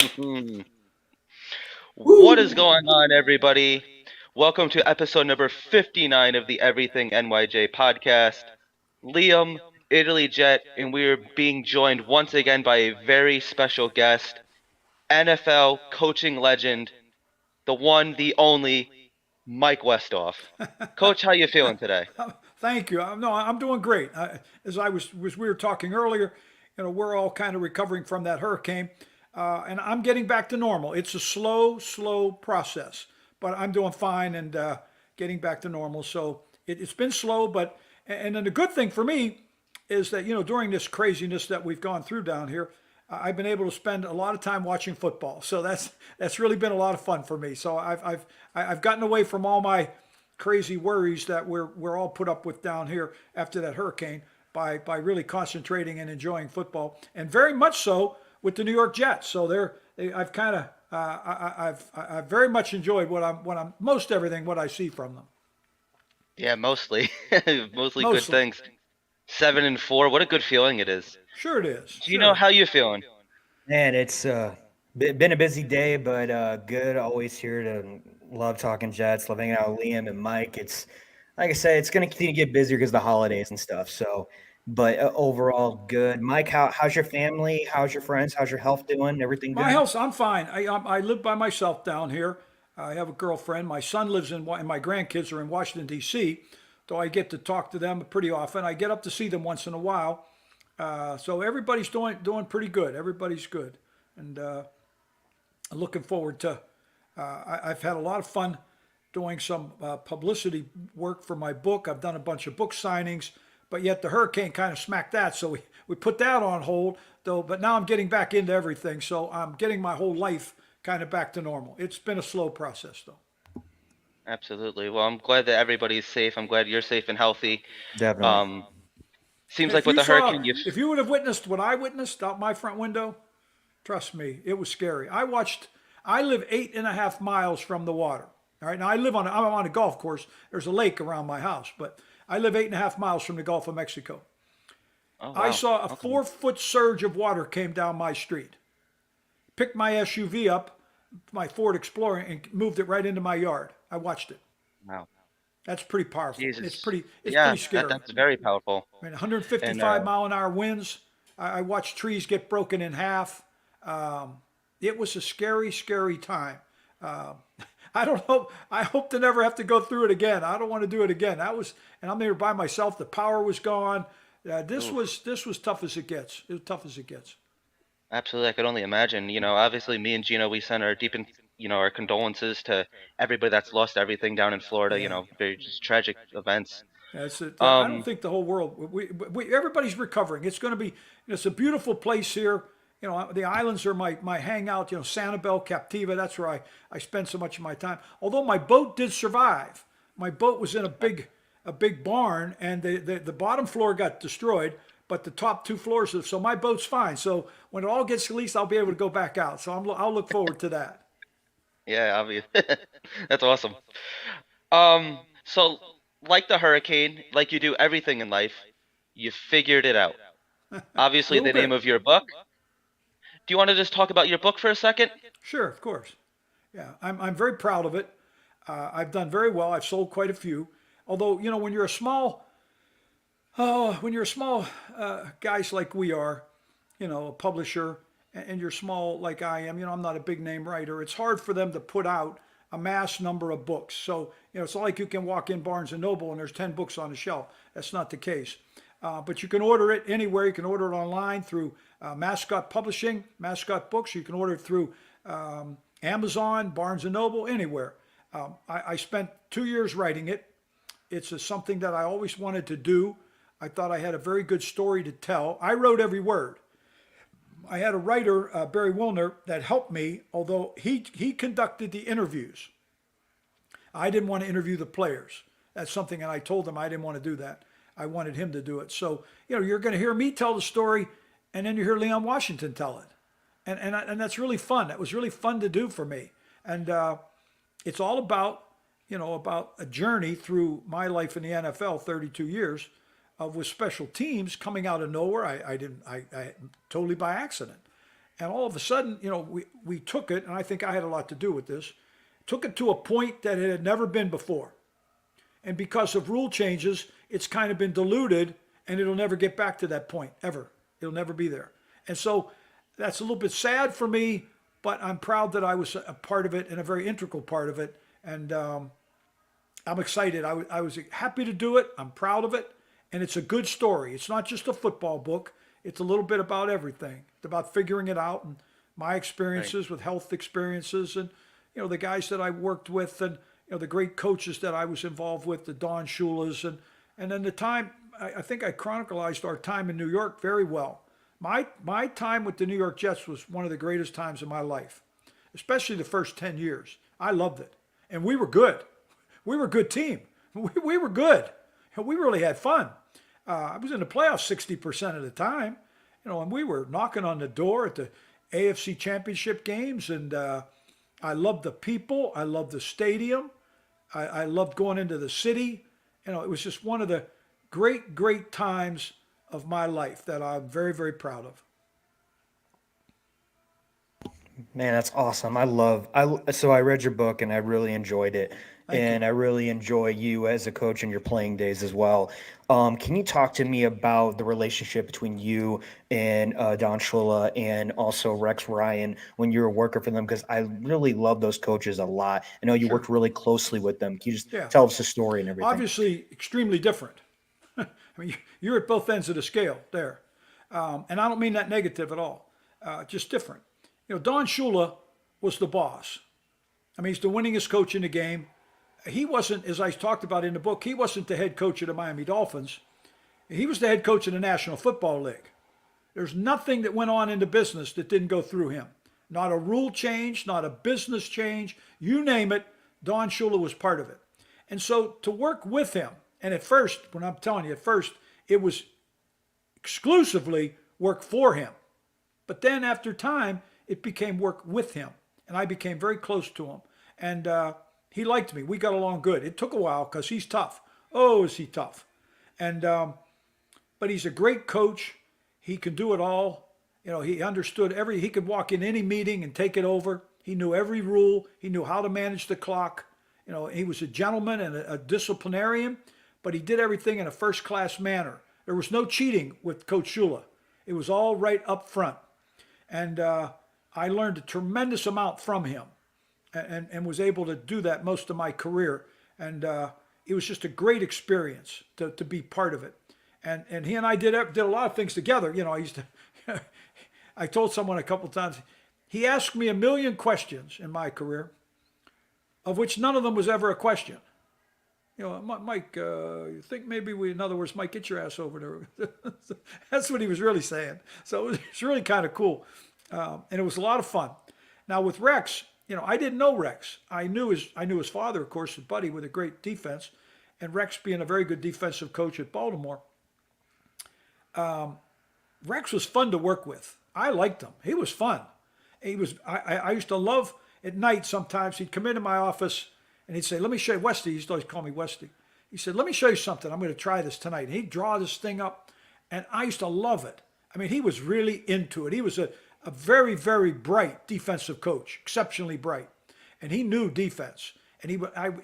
Mhm. What is Woo! going on, everybody? Welcome to episode number 59 of the Everything NYJ podcast. Liam, Italy Jet, and we are being joined once again by a very special guest, NFL coaching legend, the one, the only, Mike Westhoff. Coach, how you feeling today? Thank you. No, I'm doing great. As we were talking earlier, we're all kind of recovering from that hurricane, and I'm getting back to normal. It's a slow process, but I'm doing fine and getting back to normal. So it's been slow, but and then the good thing for me is that during this craziness that we've gone through down here, I've been able to spend a lot of time watching football. So that's really been a lot of fun for me. So I've gotten away from all my crazy worries that we're all put up with down here after that hurricane by really concentrating and enjoying football, and very much so with the New York Jets. So I've kind of I've very much enjoyed what I'm most everything what I see from them. Yeah, mostly. Mostly good Mostly, things. 7-4, what a good feeling it is. sure it is. Gino, Sure. how you feeling? Man, it's been a busy day, but good. Always here to love talking Jets, love hanging out with Liam and Mike. It's like I said, it's going to continue to get busier because of the holidays and stuff. So, but overall, good. Mike, how's your family? How's your friends? How's your health doing? Everything My good? health, I'm fine. I live by myself down here. I have a girlfriend. My son lives and my grandkids are in Washington D.C. Though I get to talk to them pretty often. I get up to see them once in a while. So everybody's doing pretty good. Everybody's good, and looking forward to. I've had a lot of fun doing some publicity work for my book. I've done a bunch of book signings, but yet the hurricane kind of smacked that, so we put that on hold. Though, but now I'm getting back into everything, so I'm getting my whole life kind of back to normal. It's been a slow process, though. Absolutely. Well, I'm glad that everybody's safe. I'm glad you're safe and healthy. Definitely. Um, Seems like with the hurricane, you. If you would have witnessed what I witnessed out my front window, trust me, it was scary. I live 8.5 miles from the water. All right. Now I'm on a golf course. There's a lake around my house, but I live 8.5 miles from the Gulf of Mexico. Oh I wow. saw a Okay. 4 foot surge of water came down my street, picked my SUV up, my Ford Explorer, and moved it right into my yard. I watched it. Wow. That's pretty powerful. Jesus. It's Yeah, pretty that scary. that's very powerful. I mean, And 155-mile-an-hour winds. I watched trees get broken in half. It was a scary time. Uh, I don't know. I hope to never have to go through it again. I don't want to do it again. And I'm there by myself. The power was gone. oof, This was tough as it gets. It was tough as it gets. absolutely, I could only imagine. Obviously, me and Gino, we send our our condolences to everybody that's lost everything down in Florida. Yeah, Very just tragic events. that's it. I don't Um, think the whole world. Everybody's recovering. It's going to be. It's a beautiful place here. The islands are my hangout. Sanibel, Captiva. That's where I spend so much of my time. Although my boat did survive. My boat was in a big barn, and the bottom floor got destroyed, but the top 2 floors. So my boat's fine. So when it all gets released, I'll be able to go back out. So I'll look forward to that. yeah, obvious. That's awesome. So like the hurricane, like you do everything in life, you figured it out. A Obviously, little the name bit. of your book. Do you want to just talk about your book for a second? Sure, of course. Yeah, I'm very proud of it. I've done very well. I've sold quite a few. Although, when you're a small guys like we are, a publisher, and you're small like I am, I'm not a big name writer. It's hard for them to put out a mass number of books. So, it's not like you can walk in Barnes and Noble and there's 10 books on the shelf. That's not the case. But you can order it anywhere. You can order it online through Mascot Publishing, Mascot Books. You can order it through Amazon, Barnes and Noble, anywhere. I spent 2 years writing it. It's something that I always wanted to do. I thought I had a very good story to tell. I wrote every word. I had a writer, Barry Wilner, that helped me, although he conducted the interviews. I didn't want to interview the players. That's something, and I told him I didn't want to do that. I wanted him to do it. So, you're going to hear me tell the story, and then you hear Leon Washington tell it. And that's really fun. That was really fun to do for me. And it's all about a journey through my life in the NFL, 32 years with special teams coming out of nowhere. I didn't, I totally by accident. And all of a sudden, we took it, and I think I had a lot to do with this, took it to a point that it had never been before. And because of rule changes, it's kind of been diluted, and it'll never get back to that point, ever. It'll never be there. And so that's a little bit sad for me, but I'm proud that I was a part of it and a very integral part of it. And I'm excited. I was happy to do it. I'm proud of it. And it's a good story. It's not just a football book. It's a little bit about everything. It's about figuring it out and my experiences with health experiences and, the guys that I worked with and, the great coaches that I was involved with, the Don Shulas. And then the time, I think I chronicalized our time in New York very well. My time with the New York Jets was one of the greatest times of my life, especially the first 10 years. I loved it. And we were good. We were a good team. We were good. We really had fun. I was in the playoffs 60% of the time, and we were knocking on the door at the AFC Championship games. And I loved the people. I loved the stadium. I loved going into the city. It was just one of the great, great times of my life that I'm very, very proud of. Man, that's awesome. So I read your book and I really enjoyed it. Thank you. And I really enjoy you as a coach in your playing days as well. Can you talk to me about the relationship between you and Don Shula and also Rex Ryan when you were working for them? Because I really love those coaches a lot. I know you Sure. worked really closely with them. Can you just Yeah. tell us the story and everything? Obviously, extremely different. I mean, you're at both ends of the scale there. And I don't mean that negative at all, just different. Don Shula was the boss. I mean, he's the winningest coach in the game. He wasn't, as I talked about in the book, he wasn't the head coach of the Miami Dolphins. He was the head coach of the National Football League. There's nothing that went on in the business that didn't go through him. Not a rule change, not a business change, you name it, Don Shula was part of it. And so to work with him, and at first, when I'm telling you, at first, it was exclusively work for him. But then after time, it became work with him. And I became very close to him. And he liked me. We got along good. It took a while because he's tough. Oh, is he tough. And but he's a great coach. He can do it all. He understood he could walk in any meeting and take it over. He knew every rule. He knew how to manage the clock. He was a gentleman and a disciplinarian, but he did everything in a first-class manner. There was no cheating with Coach Shula. It was all right up front. And I learned a tremendous amount from him and was able to do that most of my career. And it was just a great experience to be part of it. And he and I did a lot of things together. I used to, I told someone a couple times, he asked me a million questions in my career, of which none of them was ever a question. Mike, you think maybe in other words, Mike, get your ass over there. That's what he was really saying. So it was really kind of cool. And it was a lot of fun. Now with Rex, I didn't know Rex. I knew his father, of course, his buddy with a great defense, and Rex being a very good defensive coach at Baltimore. Rex was fun to work with. I liked him. He was fun. I used to love at night sometimes he'd come into my office and he'd say, let me show you, Westy, he used to always call me Westy. He said, let me show you something. I'm going to try this tonight. And he'd draw this thing up and I used to love it. I mean, he was really into it. He was a very, very bright defensive coach, exceptionally bright. And he knew defense. And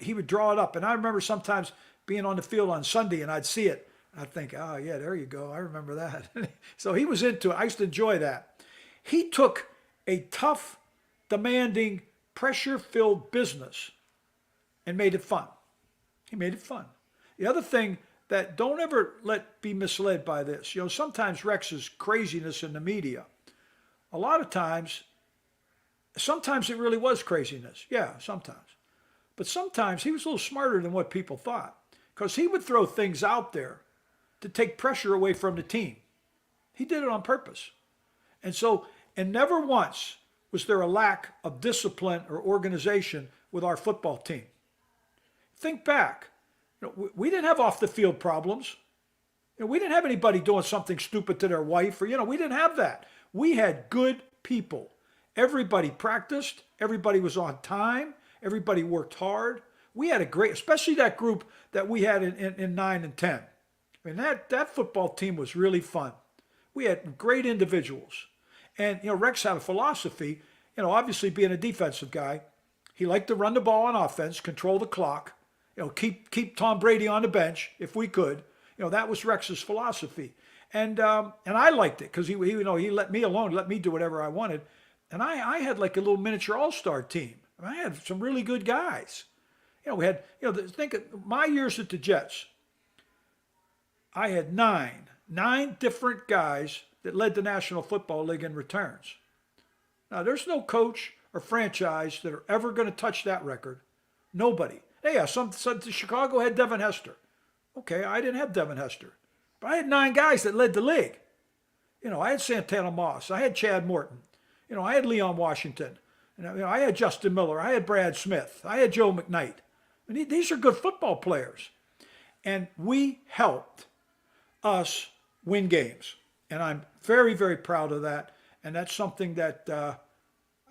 he would draw it up. And I remember sometimes being on the field on Sunday and I'd see it. I'd think, oh, yeah, there you go. I remember that. So he was into it. I used to enjoy that. He took a tough, demanding, pressure-filled business and made it fun. He made it fun. The other thing that don't ever be misled by this, sometimes Rex's craziness in the media, a lot of times, sometimes it really was craziness. Yeah, sometimes. But sometimes he was a little smarter than what people thought because he would throw things out there to take pressure away from the team. He did it on purpose. And never once was there a lack of discipline or organization with our football team. Think back. We didn't have off the field problems. We didn't have anybody doing something stupid to their wife or, we didn't have that. We had good people. Everybody practiced. Everybody was on time. Everybody worked hard. We had a great, especially that group that we had in 9 and 10. I mean, that football team was really fun. We had great individuals. And Rex had a philosophy. Obviously being a defensive guy, he liked to run the ball on offense, control the clock. Keep Tom Brady on the bench if we could. That was Rex's philosophy, and I liked it because he let me alone, let me do whatever I wanted, and I had like a little miniature all-star team. I had some really good guys. We had think of my years at the Jets. I had nine different guys that led the National Football League in returns. Now, there's no coach or franchise that are ever going to touch that record. Nobody. Hey, yeah, some Chicago had Devin Hester. Okay, I didn't have Devin Hester. But I had 9 guys that led the league. I had Santana Moss. I had Chad Morton. I had Leon Washington. I had Justin Miller. I had Brad Smith. I had Joe McKnight. These are good football players. And we helped us win games. And I'm very, very proud of that. And that's something that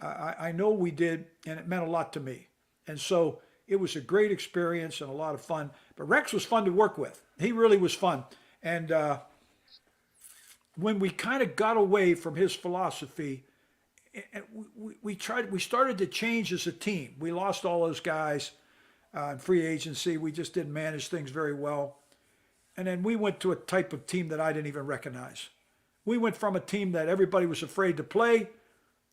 I know we did, and it meant a lot to me. And so it was a great experience and a lot of fun. But Rex was fun to work with. He really was fun. And when we kind of got away from his philosophy, we started to change as a team. We lost all those guys in free agency. We just didn't manage things very well. And then we went to a type of team that I didn't even recognize. We went from a team that everybody was afraid to play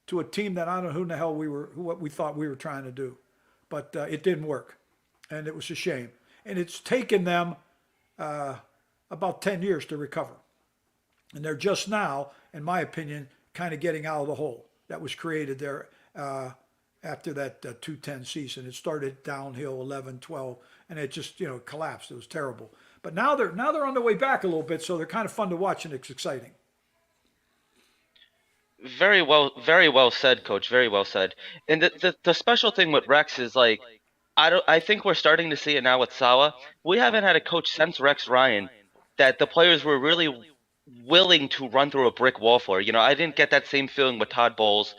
to a team that I don't know who in the hell what we thought we were trying to do. But it didn't work. And it was a shame. And it's taken them about 10 years to recover. And they're just now, in my opinion, kind of getting out of the hole that was created there after that 2-10 season. It started downhill 11, 12, and it just collapsed. It was terrible. But now they're on their way back a little bit, so they're kind of fun to watch and it's exciting. Very well said, Coach. Very well said. And the special thing with Rex is like, I think we're starting to see it now with Sawa. We haven't had a coach since Rex Ryan that the players were really willing to run through a brick wall for. I didn't get that same feeling with Todd Bowles.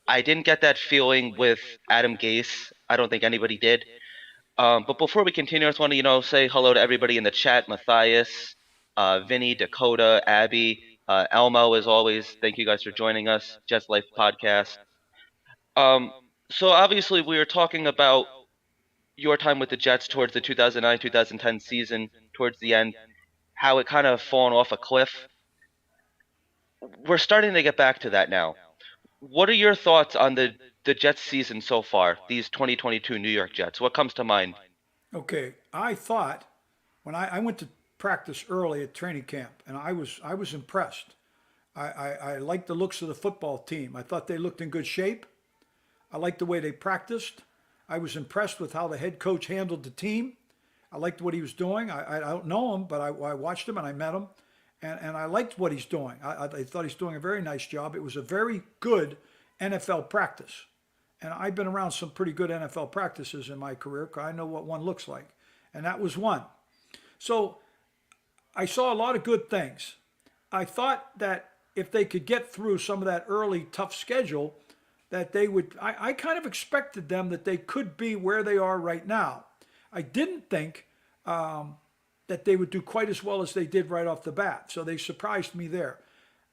I didn't get that feeling with Adam Gase. I don't think anybody did. But before we continue, I just want to, say hello to everybody in the chat. Matthias, Vinny, Dakota, Abby, Elmo, as always. Thank you guys for joining us. Jets Life Podcast. So obviously we were talking about your time with the Jets towards the 2009-2010 season, towards the end, how it kind of fallen off a cliff. We're starting to get back to that now. What are your thoughts on the Jets season so far, these 2022 New York Jets? What comes to mind? Okay, I thought when I went to practice early at training camp, and I was impressed. I liked the looks of the football team. I thought they looked in good shape. I liked the way they practiced. I was impressed with how the head coach handled the team. I liked what he was doing. I don't know him, but I watched him and I met him, and I liked what he's doing. I thought he's doing a very nice job. It was a very good NFL practice. And I've been around some pretty good NFL practices in my career because I know what one looks like. And that was one. So I saw a lot of good things. I thought that if they could get through some of that early tough schedule, that they would, I kind of expected them that they could be where they are right now. I didn't think that they would do quite as well as they did right off the bat. So they surprised me there.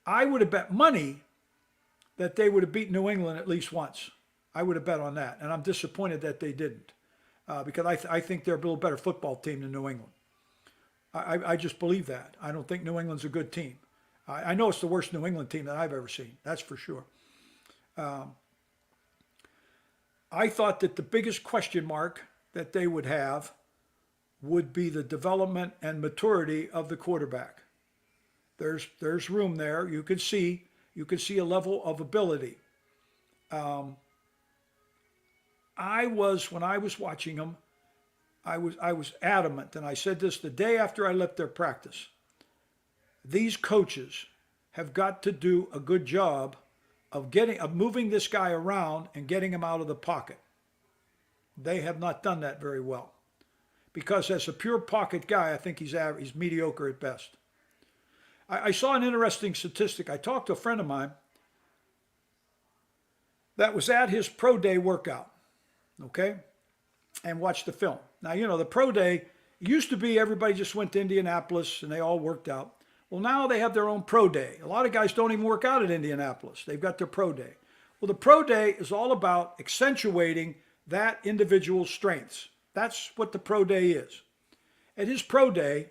I would have bet money that they would have beaten New England at least once. I would have bet on that. And I'm disappointed that they didn't because I think they're a little better football team than New England. I just believe that. I don't think New England's a good team. I know it's the worst New England team that I've ever seen. That's for sure. I thought that the biggest question mark that they would have would be the development and maturity of the quarterback. There's room there. You can see a level of ability. When I was watching them, I was adamant, and I said this the day after I left their practice. These coaches have got to do a good job of moving this guy around and getting him out of the pocket. They have not done that very well. Because as a pure pocket guy, I think he's mediocre at best. I saw an interesting statistic. I talked to a friend of mine that was at his pro day workout, okay, and watched the film. Now, the pro day used to be everybody just went to Indianapolis and they all worked out. Well, now they have their own pro day. A lot of guys don't even work out at Indianapolis. They've got their pro day. Well, the pro day is all about accentuating that individual's strengths. That's what the pro day is. At his pro day,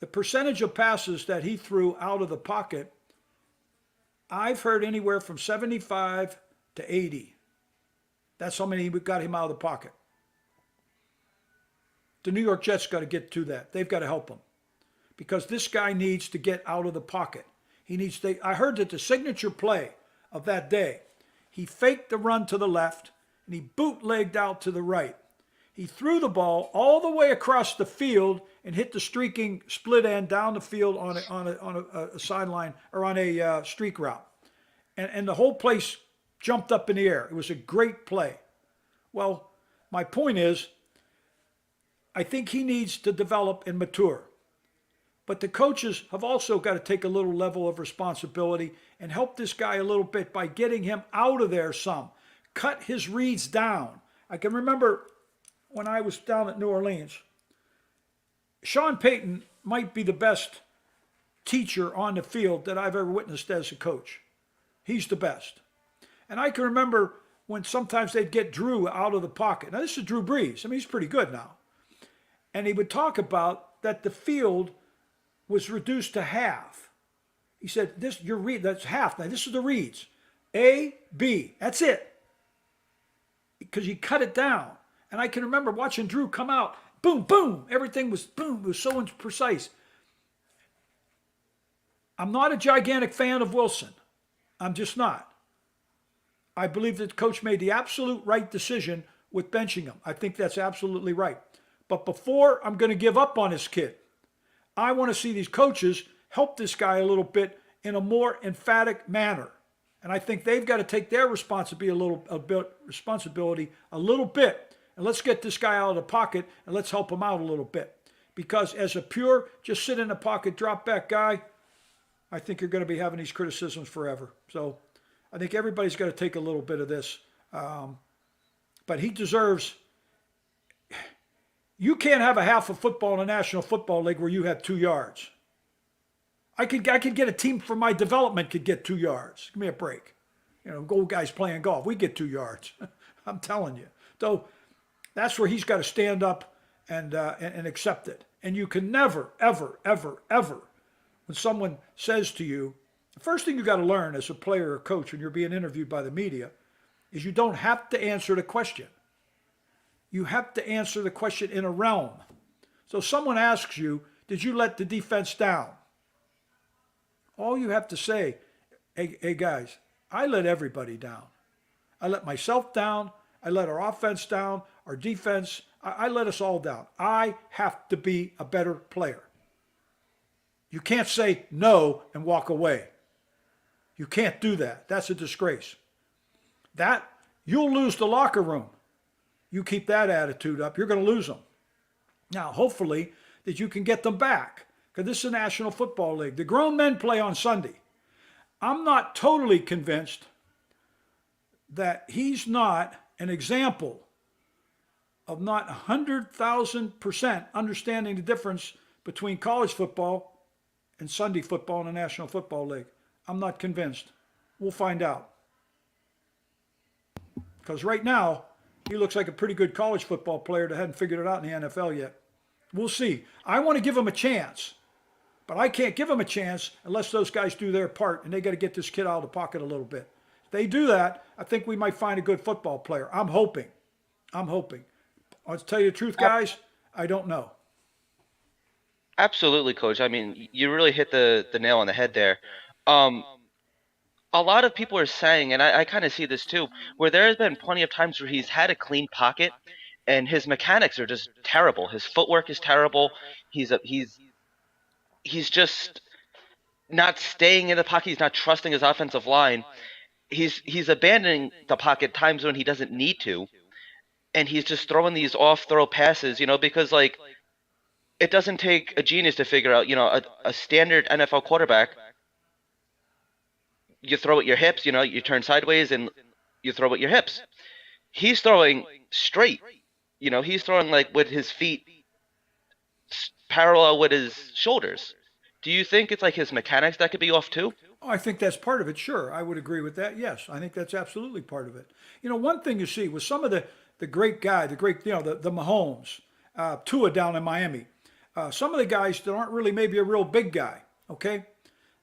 the percentage of passes that he threw out of the pocket, I've heard anywhere from 75 to 80. That's how many got him out of the pocket. The New York Jets got to get to that. They've got to help him because this guy needs to get out of the pocket. He needs to. I heard that the signature play of that day, he faked the run to the left and he bootlegged out to the right. He threw the ball all the way across the field and hit the streaking split end down the field on a sideline or on a streak route. And the whole place jumped up in the air. It was a great play. Well, my point is, I think he needs to develop and mature. But the coaches have also got to take a little level of responsibility and help this guy a little bit by getting him out of there some. Cut his reads down. I can remember when I was down at New Orleans, Sean Payton might be the best teacher on the field that I've ever witnessed as a coach. He's the best. And I can remember when sometimes they'd get Drew out of the pocket. Now, this is Drew Brees. I mean, he's pretty good now. And he would talk about that the field was reduced to half. He said, "This your read. That's half. Now this is the reads, A, B. That's it." Because he cut it down. And I can remember watching Drew come out, boom, boom. Everything was boom. It was so precise. I'm not a gigantic fan of Wilson. I'm just not. I believe that the coach made the absolute right decision with benching him. I think that's absolutely right. But before I'm going to give up on this kid, I want to see these coaches help this guy a little bit in a more emphatic manner. And I think they've got to take their responsibility a little bit. And let's get this guy out of the pocket and let's help him out a little bit. Because as a pure, just sit in the pocket, drop back guy, I think you're going to be having these criticisms forever. So I think everybody's got to take a little bit of this. But he deserves. You can't have a half of football in the National Football League where you have 2 yards. I could get a team from my development could get 2 yards. Give me a break. You know, old guys playing golf, we get 2 yards. I'm telling you. So that's where he's got to stand up and accept it. And you can never, ever, ever, ever, when someone says to you, the first thing you got to learn as a player or coach when you're being interviewed by the media is you don't have to answer the question. You have to answer the question in a realm. So someone asks you, did you let the defense down? All you have to say, hey guys, I let everybody down. I let myself down. I let our offense down, our defense. I let us all down. I have to be a better player. You can't say no and walk away. You can't do that. That's a disgrace. You'll lose the locker room. You keep that attitude up, you're going to lose them. Now, hopefully, that you can get them back, because this is a National Football League. The grown men play on Sunday. I'm not totally convinced that he's not an example of not 100,000% understanding the difference between college football and Sunday football in the National Football League. I'm not convinced. We'll find out. Because right now, he looks like a pretty good college football player that hadn't figured it out in the NFL yet. We'll see. I want to give him a chance, but I can't give him a chance unless those guys do their part, and they got to get this kid out of the pocket a little bit. If they do that, I think we might find a good football player. I'm hoping. I'll tell you the truth, guys, I don't know. Absolutely, Coach. I mean, you really hit the nail on the head there. A lot of people are saying, and I kind of see this too, where there has been plenty of times where he's had a clean pocket and his mechanics are just terrible. His footwork is terrible. He's just not staying in the pocket. He's not trusting his offensive line. He's abandoning the pocket times when he doesn't need to, and he's just throwing these off-throw passes, because like it doesn't take a genius to figure out, a standard NFL quarterback. You throw at your hips, you turn sideways and you throw at your hips. He's throwing straight. He's throwing like with his feet parallel with his shoulders. Do you think it's like his mechanics that could be off too? Oh, I think that's part of it. Sure, I would agree with that. Yes, I think that's absolutely part of it. One thing you see with some of the great guy, the great the Mahomes, Tua down in Miami, some of the guys that aren't really maybe a real big guy. Okay,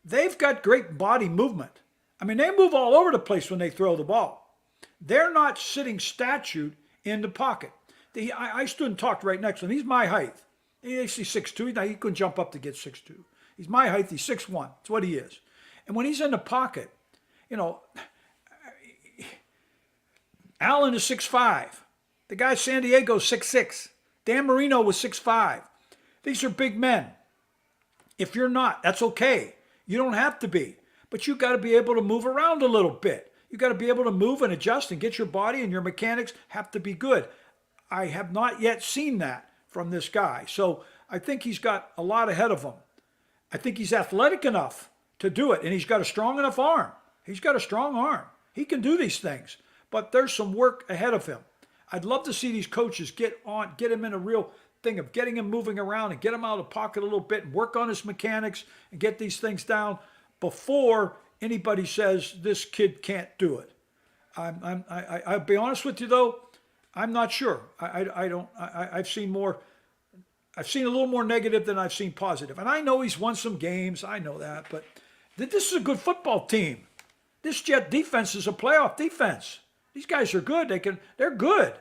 they've got great body movement. I mean, they move all over the place when they throw the ball. They're not sitting statute in the pocket. I stood and talked right next to him. He's my height. He's 6'2". Now he couldn't jump up to get 6'2". He's my height. He's 6'1". That's what he is. And when he's in the pocket, you know, Allen is 6'5". The guy San Diego 6'6". Dan Marino was 6'5". These are big men. If you're not, that's okay. You don't have to be. But you got to be able to move around a little bit. You got to be able to move and adjust and get your body, and your mechanics have to be good. I have not yet seen that from this guy. So I think he's got a lot ahead of him. I think he's athletic enough to do it, and he's got a strong enough arm. He's got a strong arm. He can do these things, but there's some work ahead of him. I'd love to see these coaches get him in a real thing of getting him moving around and get him out of the pocket a little bit and work on his mechanics and get these things down before anybody says this kid can't do it. I'll be honest with you though, I'm not sure. I've seen more. I've seen a little more negative than I've seen positive. And I know he's won some games. I know that. But this is a good football team. This Jet defense is a playoff defense. These guys are good. They're good.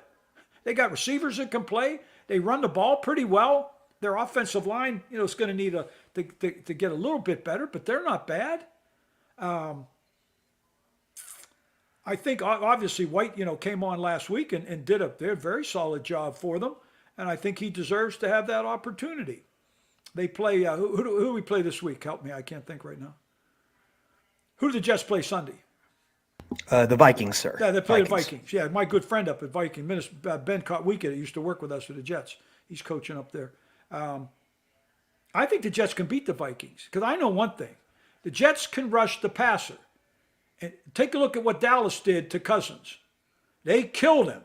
They got receivers that can play. They run the ball pretty well. Their offensive line, is going to need to get a little bit better, but they're not bad. I think obviously White, came on last week and did a very solid job for them. And I think he deserves to have that opportunity. They play, who do we play this week? Help me, I can't think right now. Who do the Jets play Sunday? The Vikings, sir. Yeah, they play the Vikings. Yeah, my good friend up at Viking, Ben Weekett, used to work with us for the Jets. He's coaching up there. I think the Jets can beat the Vikings because I know one thing. The Jets can rush the passer. And take a look at what Dallas did to Cousins. They killed him.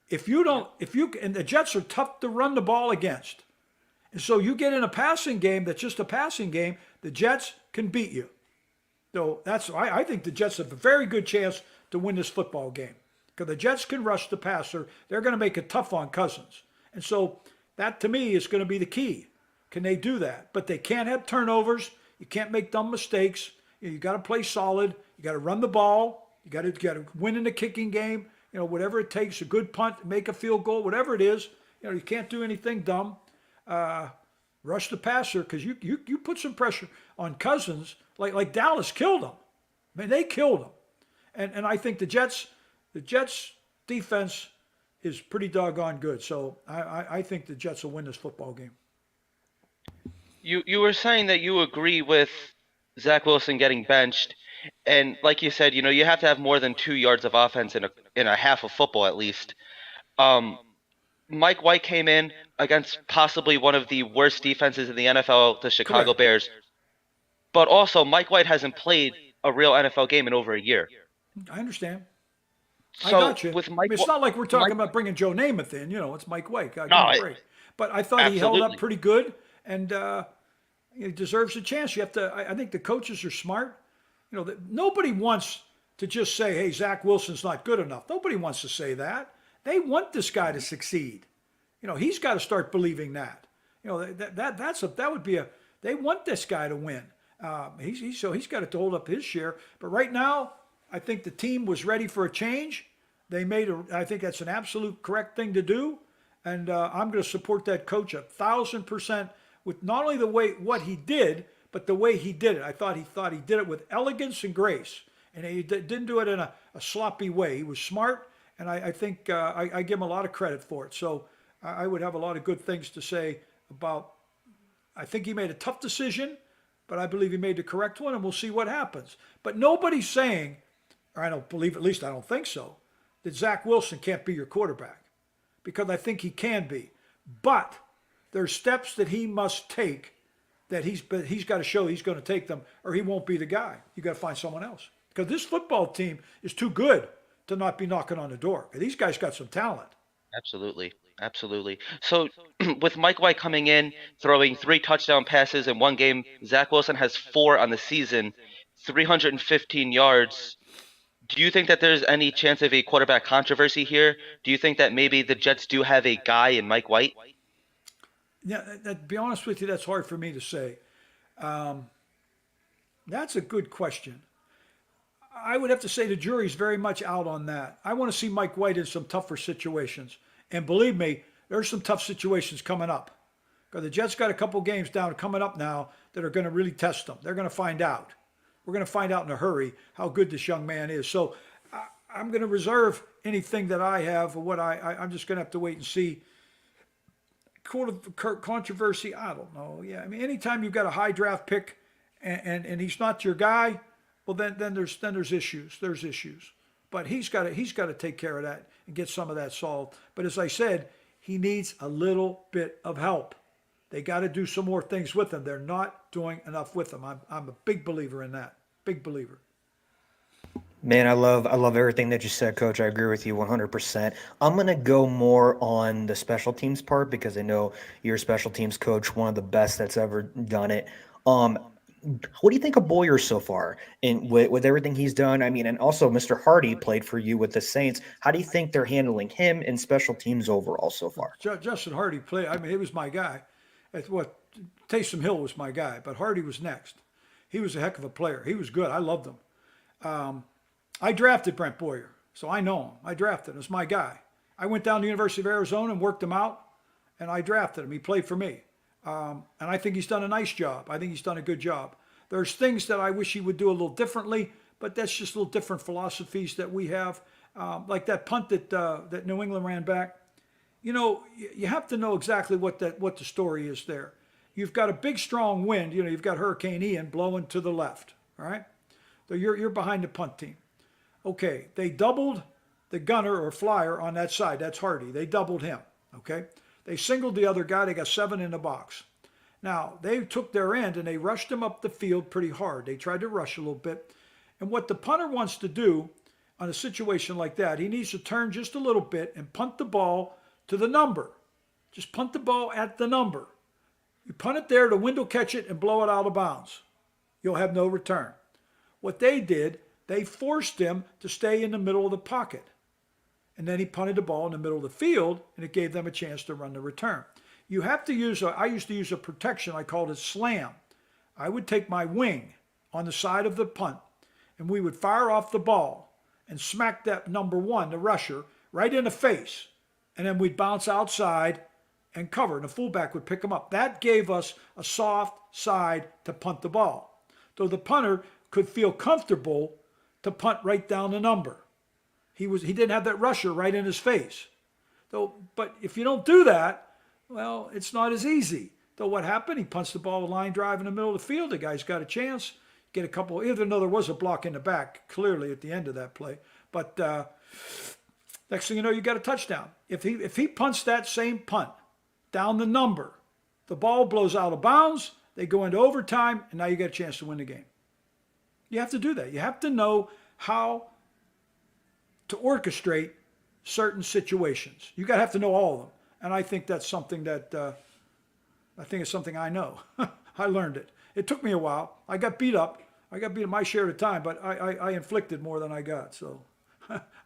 And the Jets are tough to run the ball against. And so you get in a passing game that's just a passing game, the Jets can beat you. So I think the Jets have a very good chance to win this football game. Because the Jets can rush the passer. They're going to make it tough on Cousins. And so that to me is going to be the key. Can they do that? But they can't have turnovers. You can't make dumb mistakes. You got to play solid. You got to run the ball. You got to win in the kicking game. Whatever it takes, a good punt, make a field goal, whatever it is. You can't do anything dumb. Rush the passer because you put some pressure on Cousins like Dallas killed him. I mean, they killed him. And I think the Jets defense is pretty doggone good. So I think the Jets will win this football game. You were saying that you agree with Zach Wilson getting benched. And like you said, you have to have more than 2 yards of offense in a half of football at least. Mike White came in against possibly one of the worst defenses in the NFL, the Chicago Correct. Bears. But also, Mike White hasn't played a real NFL game in over a year. I understand. So I got you. with Mike, It's not like we're talking Mike, about bringing Joe Namath in. It's Mike White. Give no, me a break. But I thought he held up absolutely. pretty good, and he deserves a chance. You have to. I think the coaches are smart. Nobody wants to just say, "Hey, Zach Wilson's not good enough." Nobody wants to say that. They want this guy to succeed. He's got to start believing that. That would be a. They want this guy to win. So he's got to hold up his share. But right now, I think the team was ready for a change. I think that's an absolute correct thing to do, and I'm going to support that coach 1,000% with not only what he did, but the way he did it. I thought he did it with elegance and grace, and he didn't do it in a sloppy way. He was smart, and I think I give him a lot of credit for it. So I would have a lot of good things to say about. I think he made a tough decision, but I believe he made the correct one, and we'll see what happens. But nobody's saying, or I don't believe, at least I don't think so, that Zach Wilson can't be your quarterback, because I think he can be. But there's steps that he must take that he's got to show he's going to take them, or he won't be the guy. You got to find someone else, because this football team is too good to not be knocking on the door. These guys got some talent. Absolutely. Absolutely. So, with Mike White coming in, throwing 3 touchdown passes in one game, Zach Wilson has 4 on the season, 315 yards. Do you think that there's any chance of a quarterback controversy here? Do you think that maybe the Jets do have a guy in Mike White? Yeah, to be honest with you, that's hard for me to say. That's a good question. I would have to say the jury's very much out on that. I want to see Mike White in some tougher situations. And believe me, there's some tough situations coming up. Because the Jets got a couple games down coming up now that are going to really test them. They're going to find out. We're going to find out in a hurry how good this young man is. So I'm going to reserve anything that I have or what I'm just going to have to wait and see. Controversy, I don't know. Yeah, I mean, anytime you've got a high draft pick and he's not your guy, well then there's issues. There's issues. But he's got to take care of that and get some of that solved. But as I said, he needs a little bit of help. They got to do some more things with him. They're not doing enough with him. I'm a big believer in that. Big believer. Man, I love everything that you said, Coach. I agree with you 100%. I'm gonna go more on the special teams part because I know you're a special teams coach, one of the best that's ever done it. Um, what do you think of Boyer so far, and with everything he's done? I mean, and also Mr. Hardy played for you with the Saints. How do you think they're handling him in special teams overall so far? Justin Hardy played. I mean, he was my guy. At what Taysom Hill was my guy, but Hardy was next. He was a heck of a player. He was good. I loved him. I drafted Brent Boyer, so I know him. I drafted him. It's my guy. I went down to the University of Arizona and worked him out, and I drafted him. He played for me. And I think he's done a nice job. I think he's done a good job. There's things that I wish he would do a little differently, but that's just little different philosophies that we have. Like that punt that New England ran back. You know, you have to know exactly what the story is there. You've got a big strong wind. You know, you've got Hurricane Ian blowing to the left. All right, so you're behind the punt team. Okay, they doubled the gunner or flyer on that side. That's Hardy. They doubled him. Okay, they singled the other guy. They got 7 in the box. Now they took their end and they rushed him up the field pretty hard. They tried to rush a little bit. And what the punter wants to do on a situation like that, he needs to turn just a little bit and punt the ball to the number. Just punt the ball at the number. You punt it there, the wind will catch it and blow it out of bounds. You'll have no return. What they did, they forced him to stay in the middle of the pocket. And then he punted the ball in the middle of the field, and it gave them a chance to run the return. You have to use, I used to use a protection, I called it slam. I would take my wing on the side of the punt, and we would fire off the ball and smack that number 1, the rusher, right in the face. And then we'd bounce outside and cover, and the fullback would pick him up. That gave us a soft side to punt the ball. So the punter could feel comfortable to punt right down the number. He didn't have that rusher right in his face. So, but if you don't do that, well, it's not as easy. So what happened? He punts the ball a line drive in the middle of the field. The guy's got a chance. Get a couple, even though there was a block in the back, clearly at the end of that play. But next thing you know, you got a touchdown. If he punts that same punt down the number, the ball blows out of bounds, they go into overtime, and now you got a chance to win the game. You have to do that. You have to know how to orchestrate certain situations. You got to have to know all of them. And I think that's something that I think it's something I know. I learned it. It took me a while. I got beat up. I got beat my share of the time, but I inflicted more than I got. So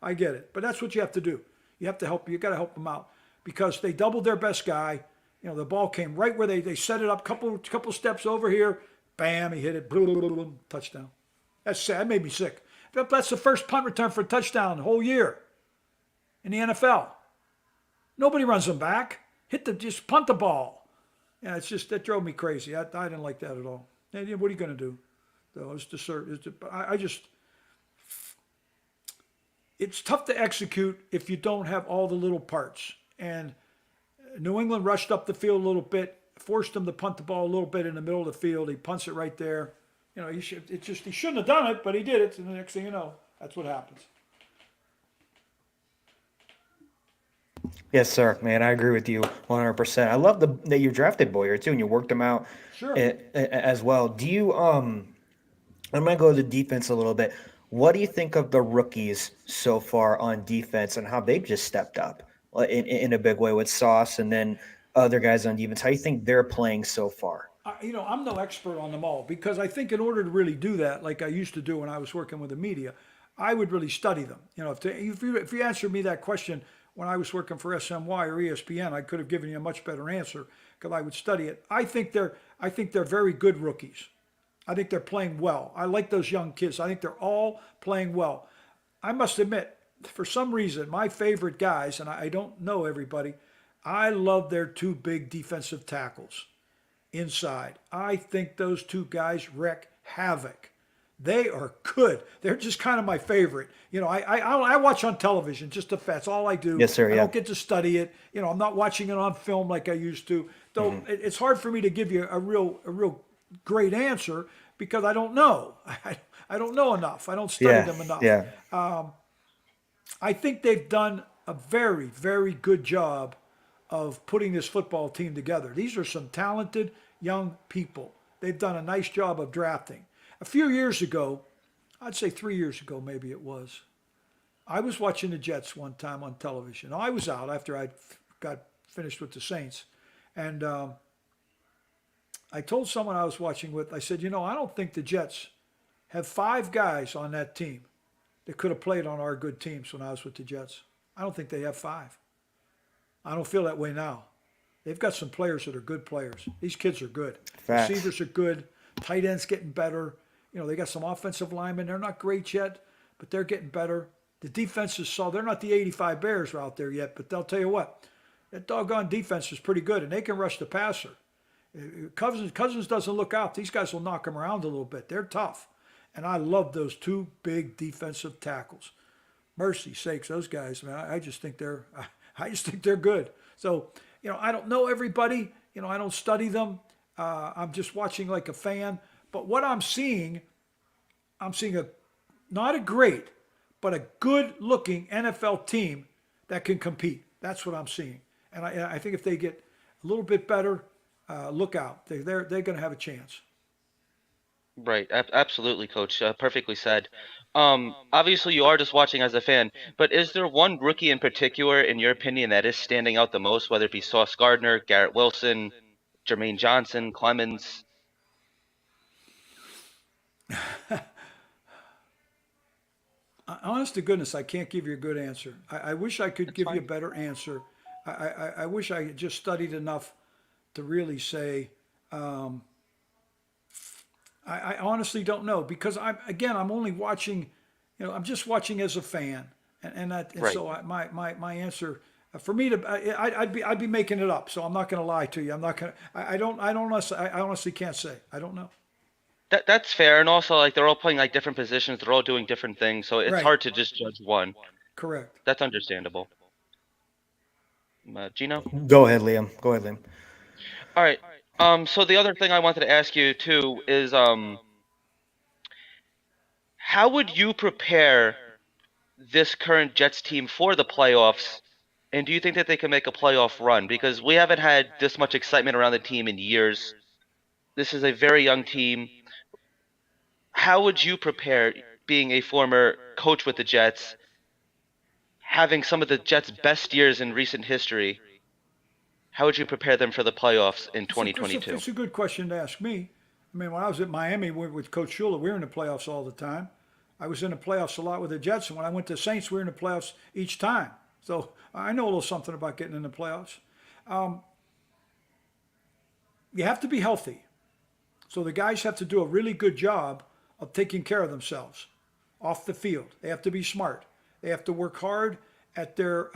I get it. But that's what you have to do. You have to help. You got to help them out because they doubled their best guy. You know, the ball came right where they set it up. Couple steps over here. Bam! He hit it. Boom, boom, boom, boom, touchdown. That's sad. That made me sick. That's the first punt return for a touchdown the whole year in the NFL. Nobody runs them back. Just punt the ball. Yeah, it's just that drove me crazy. I didn't like that at all. And what are you going to do? So it's tough to execute if you don't have all the little parts. And New England rushed up the field a little bit, forced him to punt the ball a little bit in the middle of the field. He punts it right there. You know, he shouldn't have done it, but he did it. And the next thing you know, that's what happens. Yes, sir, man. I agree with you 100%. I love that you drafted Boyer too, and you worked him out Sure. as well. Do you I'm gonna go to the defense a little bit. What do you think of the rookies so far on defense and how they've just stepped up? in a big way with Sauce, and then other guys on defense. How do you think they're playing so far? I'm no expert on them all because I think in order to really do that, like I used to do when I was working with the media, I would really study them. If you answered me that question when I was working for SMY or ESPN, I could have given you a much better answer because I would study it. I think they're very good rookies. I think they're playing well. I like those young kids. I think they're all playing well. I must admit, for some reason, my favorite guys, and I don't know everybody, I love their two big defensive tackles inside. I think those two guys wreak havoc. They are good. They're just kind of my favorite. I watch on television. That's all I do. Yes, sir. I Yeah. don't get to study it. I'm not watching it on film like I used to. Though it's hard for me to give you a real great answer because I don't know. I don't know enough. I don't study Yeah. them enough. Yeah. I think they've done a very, very good job of putting this football team together. These are some talented young people. They've done a nice job of drafting. A few years ago, I'd say 3 years ago, maybe it was, I was watching the Jets one time on television. I was out after I got finished with the Saints. And I told someone I was watching with, I said, I don't think the Jets have five guys on that team that could have played on our good teams when I was with the Jets. I don't think they have five. I don't feel that way now. They've got some players that are good players. These kids are good. Facts. Receivers are good. Tight ends getting better. They got some offensive linemen. They're not great yet, but they're getting better. The defense is solid. They're not the 85 Bears out there yet, but they'll tell you what, that doggone defense is pretty good, and they can rush the passer. Cousins doesn't look out. These guys will knock him around a little bit. They're tough. And I love those two big defensive tackles. Mercy sakes, those guys, man, I just think they're good. So, I don't know everybody. I don't study them. I'm just watching like a fan. But what I'm seeing not a great, but a good-looking NFL team that can compete. That's what I'm seeing. And I think if they get a little bit better, look out. They're going to have a chance. Right, absolutely, Coach. Perfectly said. Obviously, you are just watching as a fan, but is there one rookie in particular, in your opinion, that is standing out the most, whether it be Sauce Gardner, Garrett Wilson, Jermaine Johnson, Clemens? Honest to goodness, I can't give you a good answer. I wish I could That's give you a fine. better answer. I wish I had just studied enough to really say. Um, I honestly don't know because I'm only watching. I'm just watching as a fan, and Right. so my answer for me to I'd be making it up. So I'm not going to lie to you. I'm not going to. I honestly can't say. I don't know. That's fair, and also like they're all playing like different positions, they're all doing different things, so it's Right. hard to just judge one. Correct. That's understandable. Gino? Go ahead, Liam. Go ahead, Liam. All right. So the other thing I wanted to ask you too is how would you prepare this current Jets team for the playoffs? And do you think that they can make a playoff run? Because we haven't had this much excitement around the team in years. This is a very young team. How would you prepare, being a former coach with the Jets, having some of the Jets' best years in recent history? How would you prepare them for the playoffs in It's 2022? a good question to ask me. I mean, when I was at Miami with Coach Shula, we were in the playoffs all the time. I was in the playoffs a lot with the Jets, and when I went to Saints, we were in the playoffs each time. So I know a little something about getting in the playoffs. You have to be healthy. So the guys have to do a really good job of taking care of themselves off the field. They have to be smart. They have to work hard at their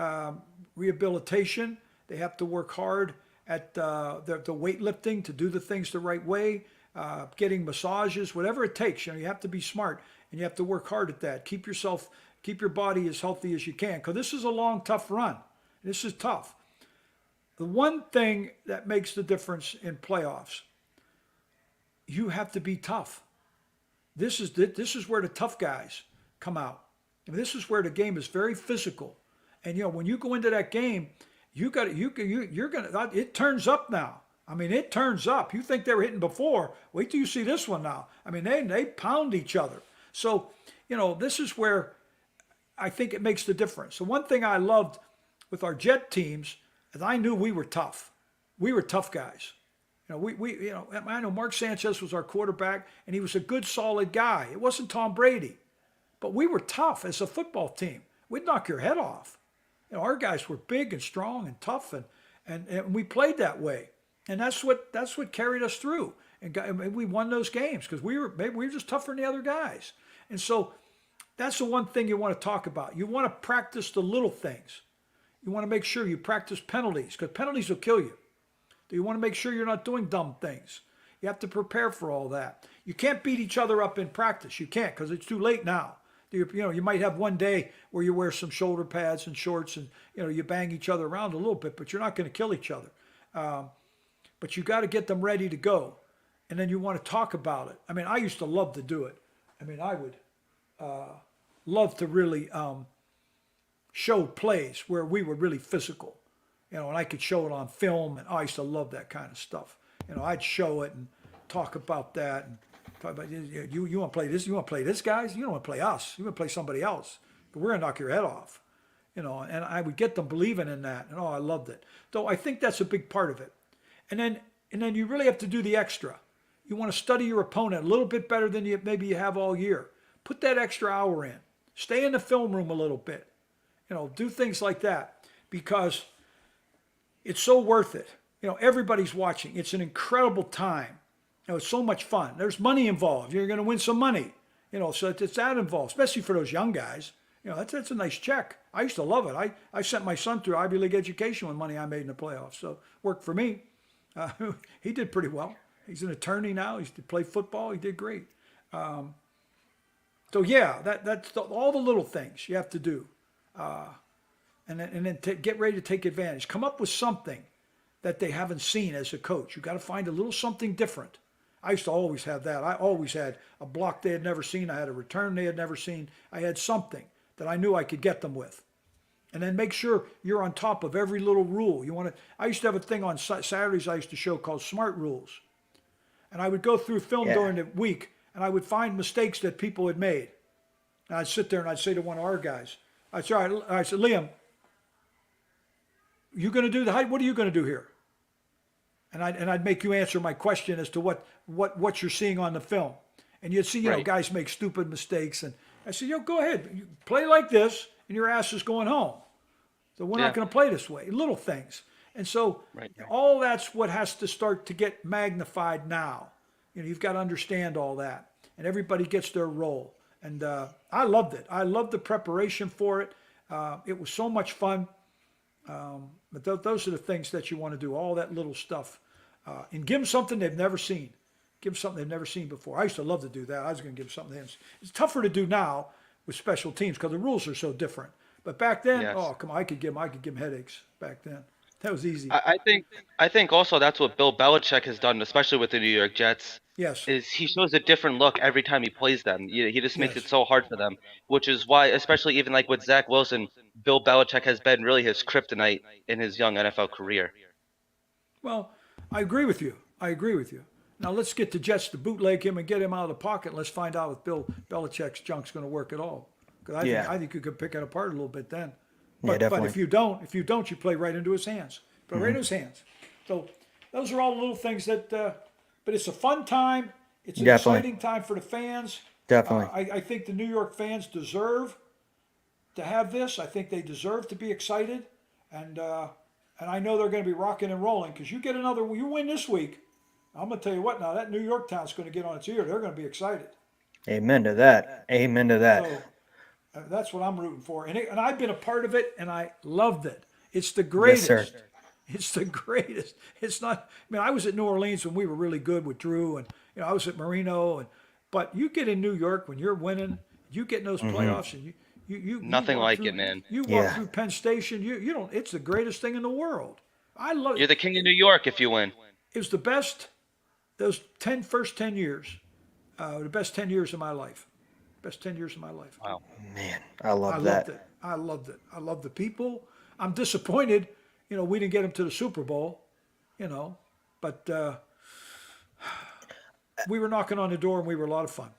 rehabilitation. They have to work hard at the weightlifting to do the things the right way, getting massages, whatever it takes. You have to be smart and you have to work hard at that. Keep your body as healthy as you can because this is a long, tough run. This is tough. The one thing that makes the difference in playoffs, you have to be tough. This is where the tough guys come out. And this is where the game is very physical. And when you go into that game, you're gonna it turns up now. I mean, it turns up. You think they were hitting before? Wait till you see this one now. I mean, they pound each other. So this is where I think it makes the difference. The one thing I loved with our Jet teams, and I knew we were tough. We were tough guys. I know Mark Sanchez was our quarterback, and he was a good, solid guy. It wasn't Tom Brady, but we were tough as a football team. We'd knock your head off. Our guys were big and strong and tough, and we played that way, and that's what carried us through. And we won those games because we were just tougher than the other guys. And so that's the one thing you want to talk about. You want to practice the little things. You want to make sure you practice penalties because penalties will kill you. You want to make sure you're not doing dumb things. You have to prepare for all that. You can't beat each other up in practice. You can't because it's too late now. You might have one day where you wear some shoulder pads and shorts and you bang each other around a little bit, but you're not going to kill each other. But you got to get them ready to go, and then you want to talk about it. I mean, I used to love to do it. I mean, I would love to really show plays where we were really physical, and I could show it on film, and I used to love that kind of stuff. I'd show it and talk about that and talk about you want to play this, you want to play this, guys. You don't want to play us. You want to play somebody else. But we're gonna knock your head off, and I would get them believing in that, and I loved it. So I think that's a big part of it. And then you really have to do the extra. You want to study your opponent a little bit better than maybe you have all year. Put that extra hour in. Stay in the film room a little bit. Do things like that because it's so worth it. Everybody's watching. It's an incredible time. It's so much fun. There's money involved. You're going to win some money. So it's that involved, especially for those young guys. That's a nice check. I used to love it. I sent my son through Ivy League education with money I made in the playoffs. So worked for me. He did pretty well. He's an attorney now. He played football. He did great. So yeah, that's all the little things you have to do, and then get ready to take advantage. Come up with something that they haven't seen as a coach. You got to find a little something different. I used to always have that. I always had a block they had never seen. I had a return they had never seen. I had something that I knew I could get them with. And then make sure you're on top of every little rule. I used to have a thing on Saturdays I used to show called Smart Rules. And I would go through film during the week and I would find mistakes that people had made. And I'd sit there and I'd say to one of our guys, I said, all right, I said, Liam, you going to do what are you going to do here? And I'd make you answer my question as to what you're seeing on the film. And you'd see, guys make stupid mistakes. And I said, go ahead, you play like this and your ass is going home. So we're not going to play this way. Little things. And so all that's what has to start to get magnified now. You've got to understand all that. And everybody gets their role. And I loved it. I loved the preparation for it. It was so much fun. But those are the things that you want to do, all that little stuff. And give them something they've never seen. Give them something they've never seen before. I used to love to do that. I was going to give them something. It's tougher to do now with special teams because the rules are so different. But back then, come on, I could give them headaches back then. That was easy. I think also that's what Bill Belichick has done, especially with the New York Jets. Yes. Is he shows a different look every time he plays them. He just makes it so hard for them, which is why, especially even like with Zach Wilson, Bill Belichick has been really his kryptonite in his young NFL career. Well, I agree with you. Now let's get the Jets to bootleg him and get him out of the pocket. And let's find out if Bill Belichick's junk's going to work at all. Because I think you could pick it apart a little bit then. But if you don't, you play right into his hands. Right into his hands. So those are all little things that. But it's a fun time. It's an exciting time for the fans. Definitely. I think the New York fans deserve to have this. I think they deserve to be excited, and I know they're going to be rocking and rolling because you win this week. I'm going to tell you what. Now that New York town's going to get on its ear. They're going to be excited. Amen to that. So, that's what I'm rooting for, and I've been a part of it, and I loved it. It's the greatest. Yes, sir. It's the greatest. It's not. I mean, I was at New Orleans when we were really good with Drew, and I was at Marino, but you get in New York when you're winning, you get in those playoffs, and you nothing like it, man. You walk through Penn Station, you don't. It's the greatest thing in the world. I love it. You're the king of New York if you win. It was the best. Those first 10 years, the best 10 years of my life. Best 10 years of my life. Wow, man, I loved that. I loved it. I loved the people. I'm disappointed. We didn't get him to the Super Bowl, but we were knocking on the door and we were a lot of fun.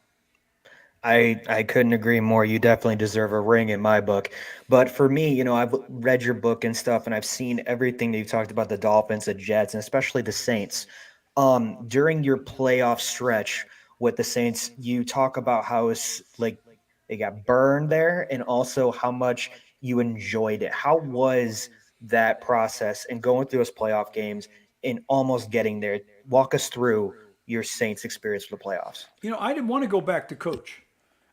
I couldn't agree more. You definitely deserve a ring in my book. But for me, I've read your book and stuff, and I've seen everything that you've talked about the Dolphins, the Jets, and especially the Saints. During your playoff stretch with the Saints, you talk about how it's like they got burned there, and also how much you enjoyed it. How was that process and going through those playoff games and almost getting there? Walk us through your Saints experience for the playoffs. I didn't want to go back to coach.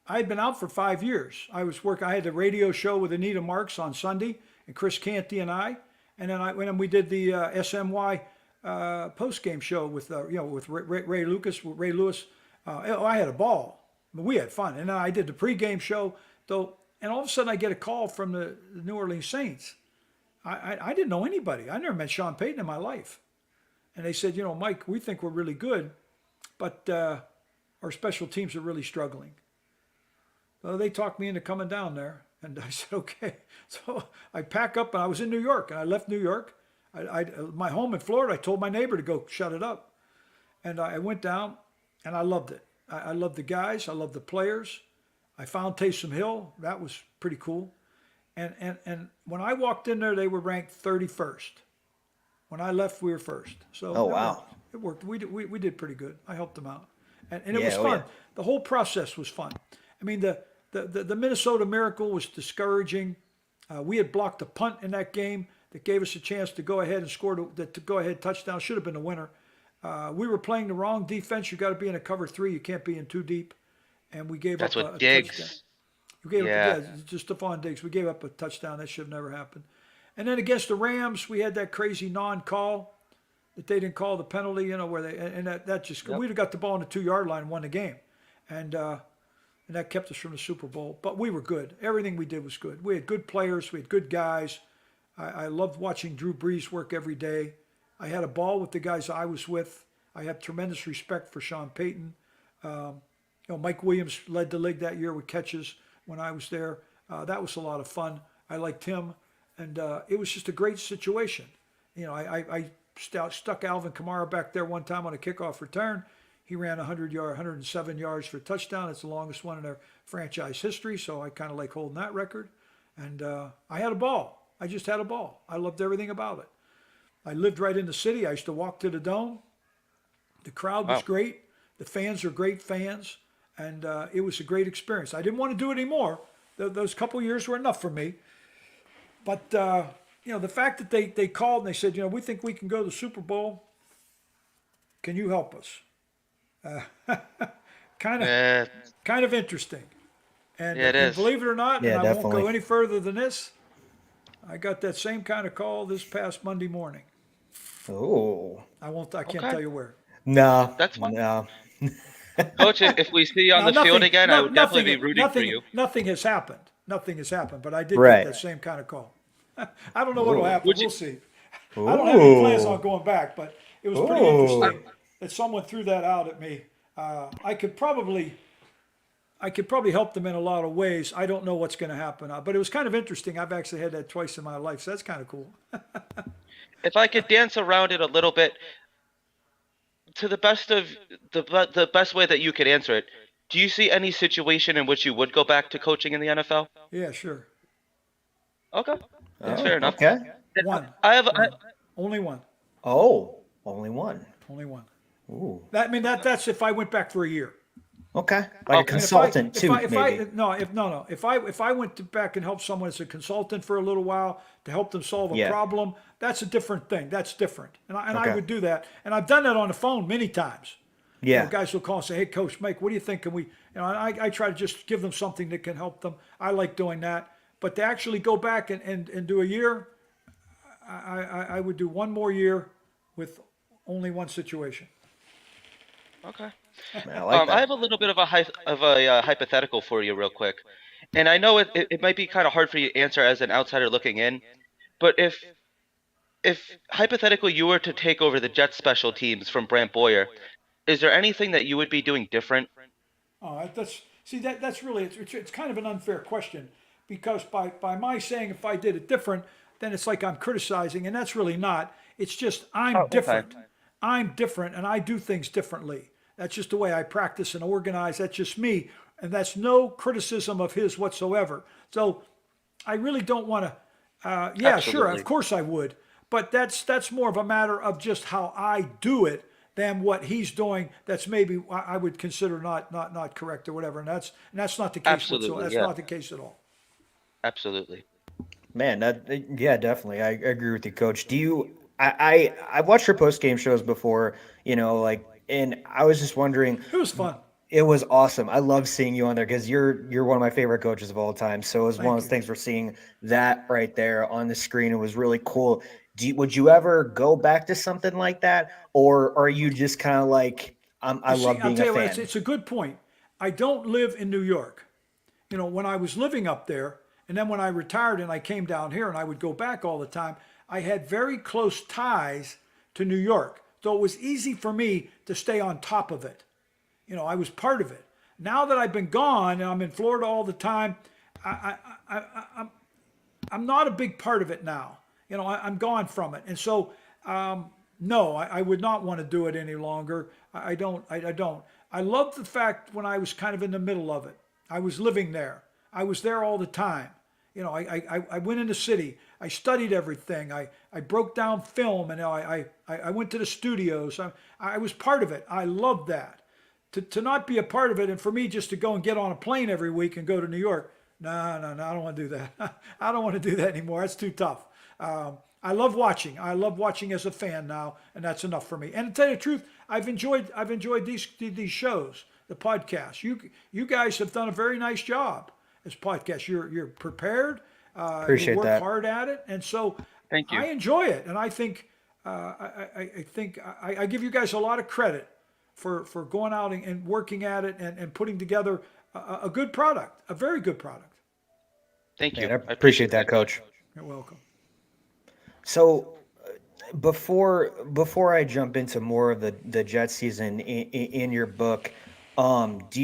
I had been out for 5 years. I had a radio show with Anita Marks on Sunday, and Chris Canty and I, and then when we did the SMY post game show with with Ray Lucas, Ray Lewis. I had a ball. We had fun, and then I did the pregame show though. And all of a sudden, I get a call from the New Orleans Saints. I didn't know anybody. I never met Sean Payton in my life, and they said, Mike, we think we're really good, but our special teams are really struggling. So they talked me into coming down there, and I said, okay. So I pack up, and I was in New York, and I left New York. My home in Florida, I told my neighbor to go shut it up. And I went down, and I loved it. I loved the guys. I loved the players. I found Taysom Hill. That was pretty cool. And when I walked in there, they were ranked 31st. When I left, we were first. So Oh, it wow. worked. It worked. We did pretty good. I helped them out. And it Yeah, was oh, fun. yeah. The whole process was fun. I mean, the Minnesota Miracle was discouraging. We had blocked a punt in that game that gave us a chance to go ahead and score the go ahead touchdown. Should have been the winner. We were playing the wrong defense. You got to be in a cover three. You can't be in too deep. And we gave That's up what a touchdown. Diggs. We gave up, Yeah. yeah, just Stephon Diggs. We gave up a touchdown. That should have never happened. And then against the Rams, we had that crazy non-call that they didn't call the penalty, where that just, Yep. we'd have got the ball on the 2 yard line and won the game. And that kept us from the Super Bowl. But we were good. Everything we did was good. We had good players. We had good guys. I loved watching Drew Brees work every day. I had a ball with the guys I was with. I have tremendous respect for Sean Payton. Mike Williams led the league that year with catches when I was there. That was a lot of fun. I liked him, and it was just a great situation. I stuck Alvin Kamara back there one time on a kickoff return. He ran 107 yards for a touchdown. It's the longest one in their franchise history, so I kind of like holding that record. And I had a ball. I just had a ball. I loved everything about it. I lived right in the city. I used to walk to the Dome. The crowd was Wow. great. The fans are great fans, and it was a great experience. I didn't want to do it anymore. Those couple years were enough for me. But the fact that they called and they said, we think we can go to the Super Bowl. Can you help us? Kind of Yeah, kind of interesting. And, yeah, it and is. believe it or not, and Yeah, I won't definitely. go any further than this. I got that same kind of call this past Monday morning. Oh. I won't. I can't Okay. tell you where. No, That's fine. no. Coach, if we see you on Now, the field nothing, again, I no, would definitely be nothing, rooting for you. nothing has happened. Nothing has happened. But I did get Right. that same kind of call. I don't know what will Ooh. happen. Would you? We'll see. I don't have any plans on Ooh. going back, but it was pretty Ooh. interesting that someone threw that out at me. I could probably help them in a lot of ways. I don't know what's going to happen, but it was kind of interesting. I've actually had that twice in my life, so that's kind of cool. If I could dance around it a little bit, to the best of the best way that you could answer it, do you see any situation in which you would go back to coaching in the NFL? Yeah, sure. Okay, that's Oh, fair enough. okay. One, I have. one, only one, Oh, only one. only one. Ooh. That's if I went back for a year. Okay. Like a Okay. And consultant too, if I, maybe. no, if I went back and helped someone as a consultant for a little while to help them solve a Yeah. problem, that's a different thing. That's different, and I Okay. would do that. And I've done that on the phone many times. Yeah. Guys will call and say, "Hey, Coach Mike, what do you think? Can we?" I try to just give them something that can help them. I like doing that. But to actually go back and do a year, I would do one more year with only one situation. Okay. I like I that. have a little bit of a hypothetical for you, real quick, and I know it might be kind of hard for you to answer as an outsider looking in, but if hypothetically you were to take over the Jets special teams from Brant Boyer, is there anything that you would be doing different? That's really it's kind of an unfair question because by my saying if I did it different, then it's like I'm criticizing, and that's really not. It's just Oh, I'm okay. different. I'm different, and I do things differently. That's just the way I practice and organize. That's just me. and that's no criticism of his whatsoever. So I really don't want to. Yeah, sure, of Absolutely. course I would, but that's more of a matter of just how I do it than what he's doing. That's maybe I would consider not correct or whatever, and that's not the case whatsoever. Absolutely. That's Yeah. not the case at all. Absolutely. Man, yeah, definitely. I agree with you, Coach. Do you? I've watched your post game shows before, like, and I was just wondering. It was fun. It was awesome. I love seeing you on there because you're one of my favorite coaches of all time. So it was one of Thank those you. things for seeing that right there on the screen. It was really cool. Would you ever go back to something like that, or are you just kind of like I You see, love I'll being a tell you what, fan? it's a good point. I don't live in New York. When I was living up there, and then when I retired and I came down here and I would go back all the time, I had very close ties to New York. So it was easy for me to stay on top of it. I was part of it. Now that I've been gone and I'm in Florida all the time, I'm not a big part of it now. I'm gone from it. And so, no, I would not want to do it any longer. I don't. I don't. I love the fact when I was kind of in the middle of it. I was living there. I was there all the time. I went in the city. I studied everything. I broke down film and I went to the studios. I was part of it. I loved that. To not be a part of it and for me just to go and get on a plane every week and go to New York, no, no, no, I don't want to do that. I don't want to do that anymore. That's too tough. I love watching. I love watching as a fan now, and that's enough for me. And to tell you the truth, I've enjoyed these shows, the podcasts. You guys have done a very nice job as podcasts. You're prepared. You Appreciate work that. hard at it, and so Thank you. I enjoy it. And I think I think I give you guys a lot of credit for going out and working at it and putting together a good product, a very good product. Thank Man, you. I I appreciate appreciate that, that, Coach. Coach. You're welcome. So before I jump into more of the Jet season in your book, do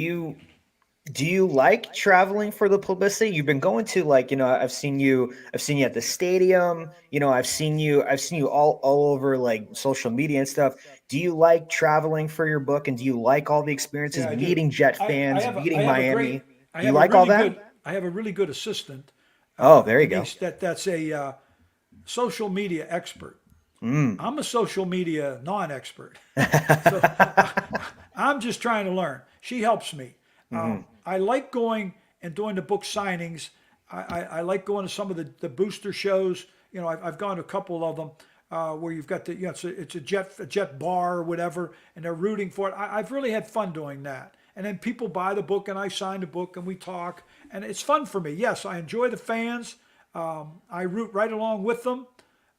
you like traveling for the publicity? You've been going to, like, I've seen you at the stadium, I've seen you all over like social media and stuff. Do you like traveling for your book, and do you like all the experiences, Yeah, I do. meeting Jet I fans, have a, I meeting have a great Miami? I Do you have a like all really that? good I have a really good assistant. Oh, there you go. Denise, that's a social media expert. Mm. I'm a social media non-expert, so I'm just trying to learn. She helps me. Hmm. I like going and doing the book signings. I like going to some of the booster shows. I've gone to a couple of them where you've got it's a jet bar or whatever, and they're rooting for it. I've really had fun doing that. And then people buy the book, and I sign the book, and we talk, and it's fun for me. Yes, I enjoy the fans. I root right along with them.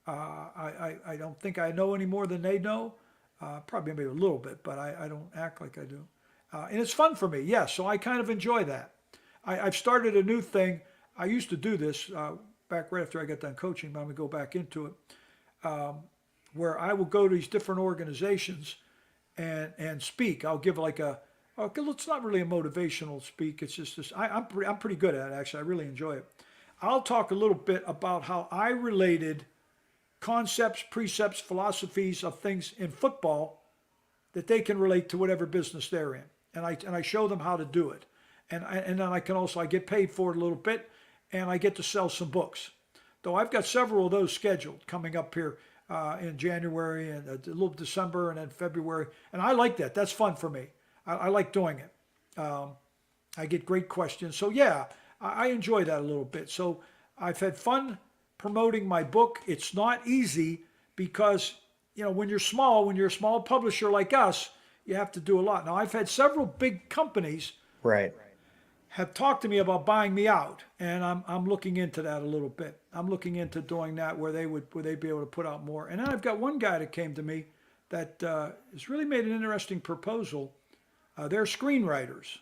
I don't think I know any more than they know. Probably maybe a little bit, but I don't act like I do. And it's fun for me, yes. So I kind of enjoy that. I've started a new thing. I used to do this back right after I got done coaching, but I'm going to go back into it, where I will go to these different organizations and speak. I'll give like okay, it's not really a motivational speak. It's just this. I'm pretty good at it, actually. I really enjoy it. I'll talk a little bit about how I related concepts, precepts, philosophies of things in football that they can relate to whatever business they're in, and I show them how to do it, and then I get paid for it a little bit, and I get to sell some books. Though I've got several of those scheduled coming up here in January and a little December and then February, and I like that. That's fun for me. I like doing it. I get great questions, so yeah, I enjoy that a little bit. So I've had fun promoting my book. It's not easy because when you're a small publisher like us, you have to do a lot. Now I've had several big companies Right. have talked to me about buying me out, and I'm looking into that a little bit. I'm looking into doing that where they'd be able to put out more. And then I've got one guy that came to me that has really made an interesting proposal. They're screenwriters.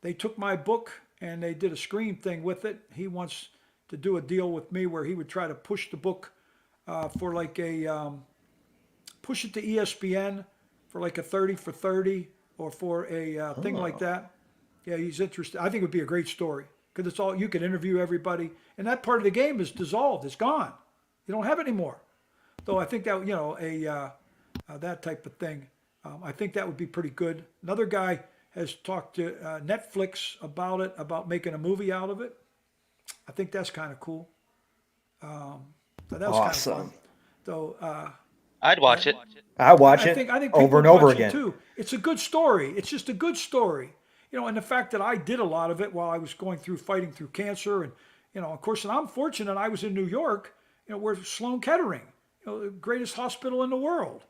They took my book and they did a screen thing with it. He wants to do a deal with me where he would try to push the book for like push it to ESPN for like a 30 for 30 or for a thing like Oh, that. Yeah, he's interested. I think it would be a great story because it's all you can interview everybody, and that part of the game is dissolved. It's gone. You don't have it anymore. Though I think that a that type of thing. I think that would be pretty good. Another guy has talked to Netflix about it, about making a movie out of it. I think that's kind of cool. So that was kind of fun. Awesome. So I'd yeah, watch it. I watch I it think people over would and over watch it again. too. It's a good story. It's just a good story, and the fact that I did a lot of it while I was going through fighting through cancer, and of course, and I'm fortunate I was in New York, where Sloan Kettering, the greatest hospital in the world,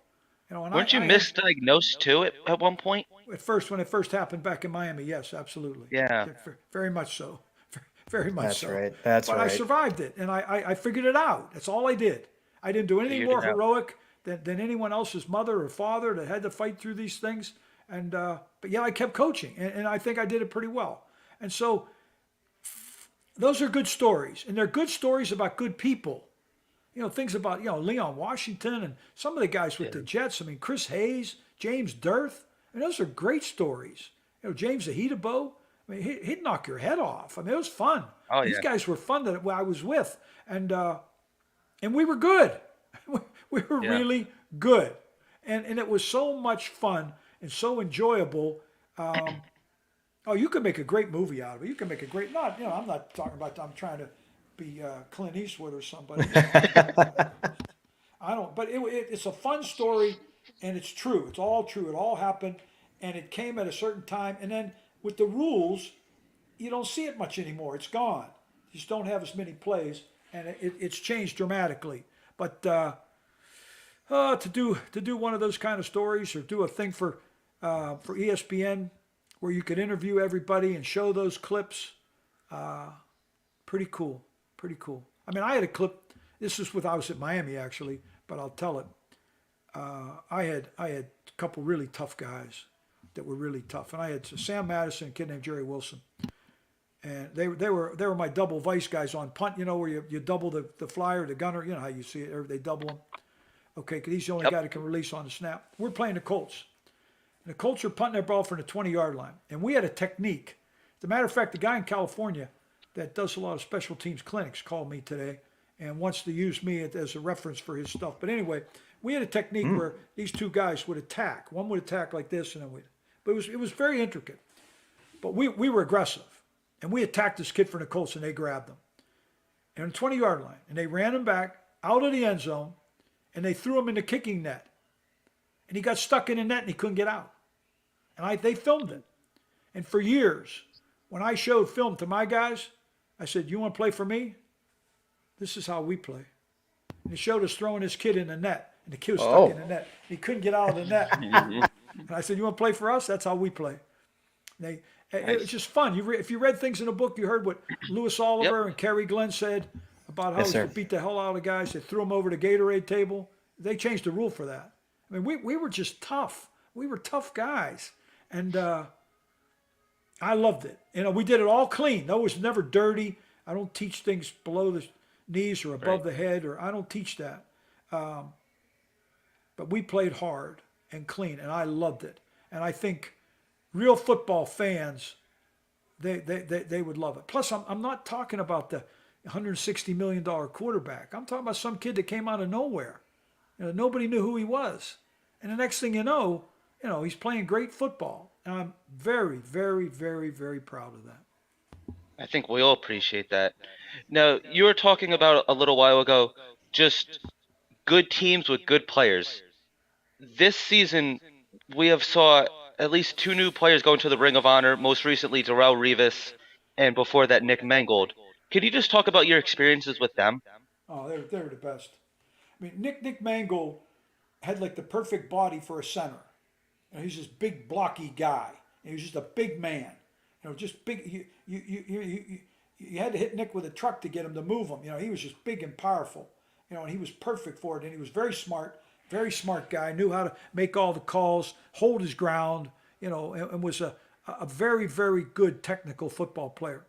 and Weren't you I had misdiagnosed too at one point? at first when it first happened back in Miami. Yes, absolutely, Yeah, yeah, very much so, very much That's so. right. That's But I right. survived it, and I figured it out. That's all I did. I didn't do anything figured more it out. heroic than anyone else's mother or father that had to fight through these things. And but yeah, I kept coaching, and I think I did it pretty well. And so those are good stories, and they're good stories about good people. Things about Leon Washington and some of the guys with Yeah. the Jets. I mean, Chris Hayes, James Dirth. I mean, those are great stories. James Ahitabo. I mean, he'd knock your head off. I mean, it was fun. Oh These yeah, guys were fun that I was with, and we were good. We were yeah. really good, and it was so much fun and so enjoyable. Um, oh, you could make a great movie out of it. You can make a great. Not I'm not talking about. I'm trying to be Clint Eastwood or somebody. I don't. But it's a fun story, and it's true. It's all true. It all happened, and it came at a certain time. And then with the rules, you don't see it much anymore. It's gone. You just don't have as many plays, and it's changed dramatically. But to do one of those kind of stories, or do a thing for ESPN where you could interview everybody and show those clips, pretty cool. Pretty cool. I mean, I had a clip. This is with I was at Miami actually, but I'll tell it. I had a couple really tough guys that were really tough, and I had Sam Madison, and a kid named Jerry Wilson, and they were my double vice guys on punt. Where you double the flyer, the gunner. You know how you see it. They double them. Okay, because he's the only Yep. guy that can release on the snap. We're playing the Colts, and the Colts are punting their ball from the 20-yard line, and we had a technique. As a matter of fact, the guy in California that does a lot of special teams clinics called me today and wants to use me as a reference for his stuff. But anyway, we had a technique where these two guys would attack. One would attack like this, and then but it was very intricate. But we were aggressive, and we attacked this kid from the Colts, and they grabbed him. And on the 20-yard line, and they ran him back out of the end zone, and they threw him in the kicking net. And he got stuck in the net, and he couldn't get out. And they filmed it. And for years, when I showed film to my guys, I said, "You want to play for me? This is how we play." And he showed us throwing this kid in the net, and the kid was stuck in Oh, the net. He couldn't get out of the net. Hmm. And I said, "You want to play for us? That's how we play." It was Nice. just fun. If you read things in the book, you heard what Lewis Yep. Oliver and Kerry Glenn said about how he yes, used to sir. beat the hell out of guys. They threw them over the Gatorade table. They changed the rule for that. I mean, we were just tough. We were tough guys, and I loved it. We did it all clean. No, it was never dirty. I don't teach things below the knees or above Right. the head, or I don't teach that. But we played hard and clean, and I loved it. And I think real football fans, they would love it. Plus, I'm not talking about the $160 million quarterback. I'm talking about some kid that came out of nowhere. Nobody knew who he was. And the next thing he's playing great football. And I'm very, very, very, very proud of that. I think we all appreciate that. Now, you were talking about a little while ago, just good teams with good players. This season, we have saw at least two new players go into the Ring of Honor. Most recently, Darrell Revis, and before that, Nick Mangold. Can you just talk about your experiences with them? Oh, they're the best. I mean, Nick Mangold had like the perfect body for a center. He's this big blocky guy. He was just a big man. Just big. You had to hit Nick with a truck to get him to move him. He was just big and powerful. And he was perfect for it. And he was very smart guy. Knew how to make all the calls, hold his ground. And was a very, very good technical football player.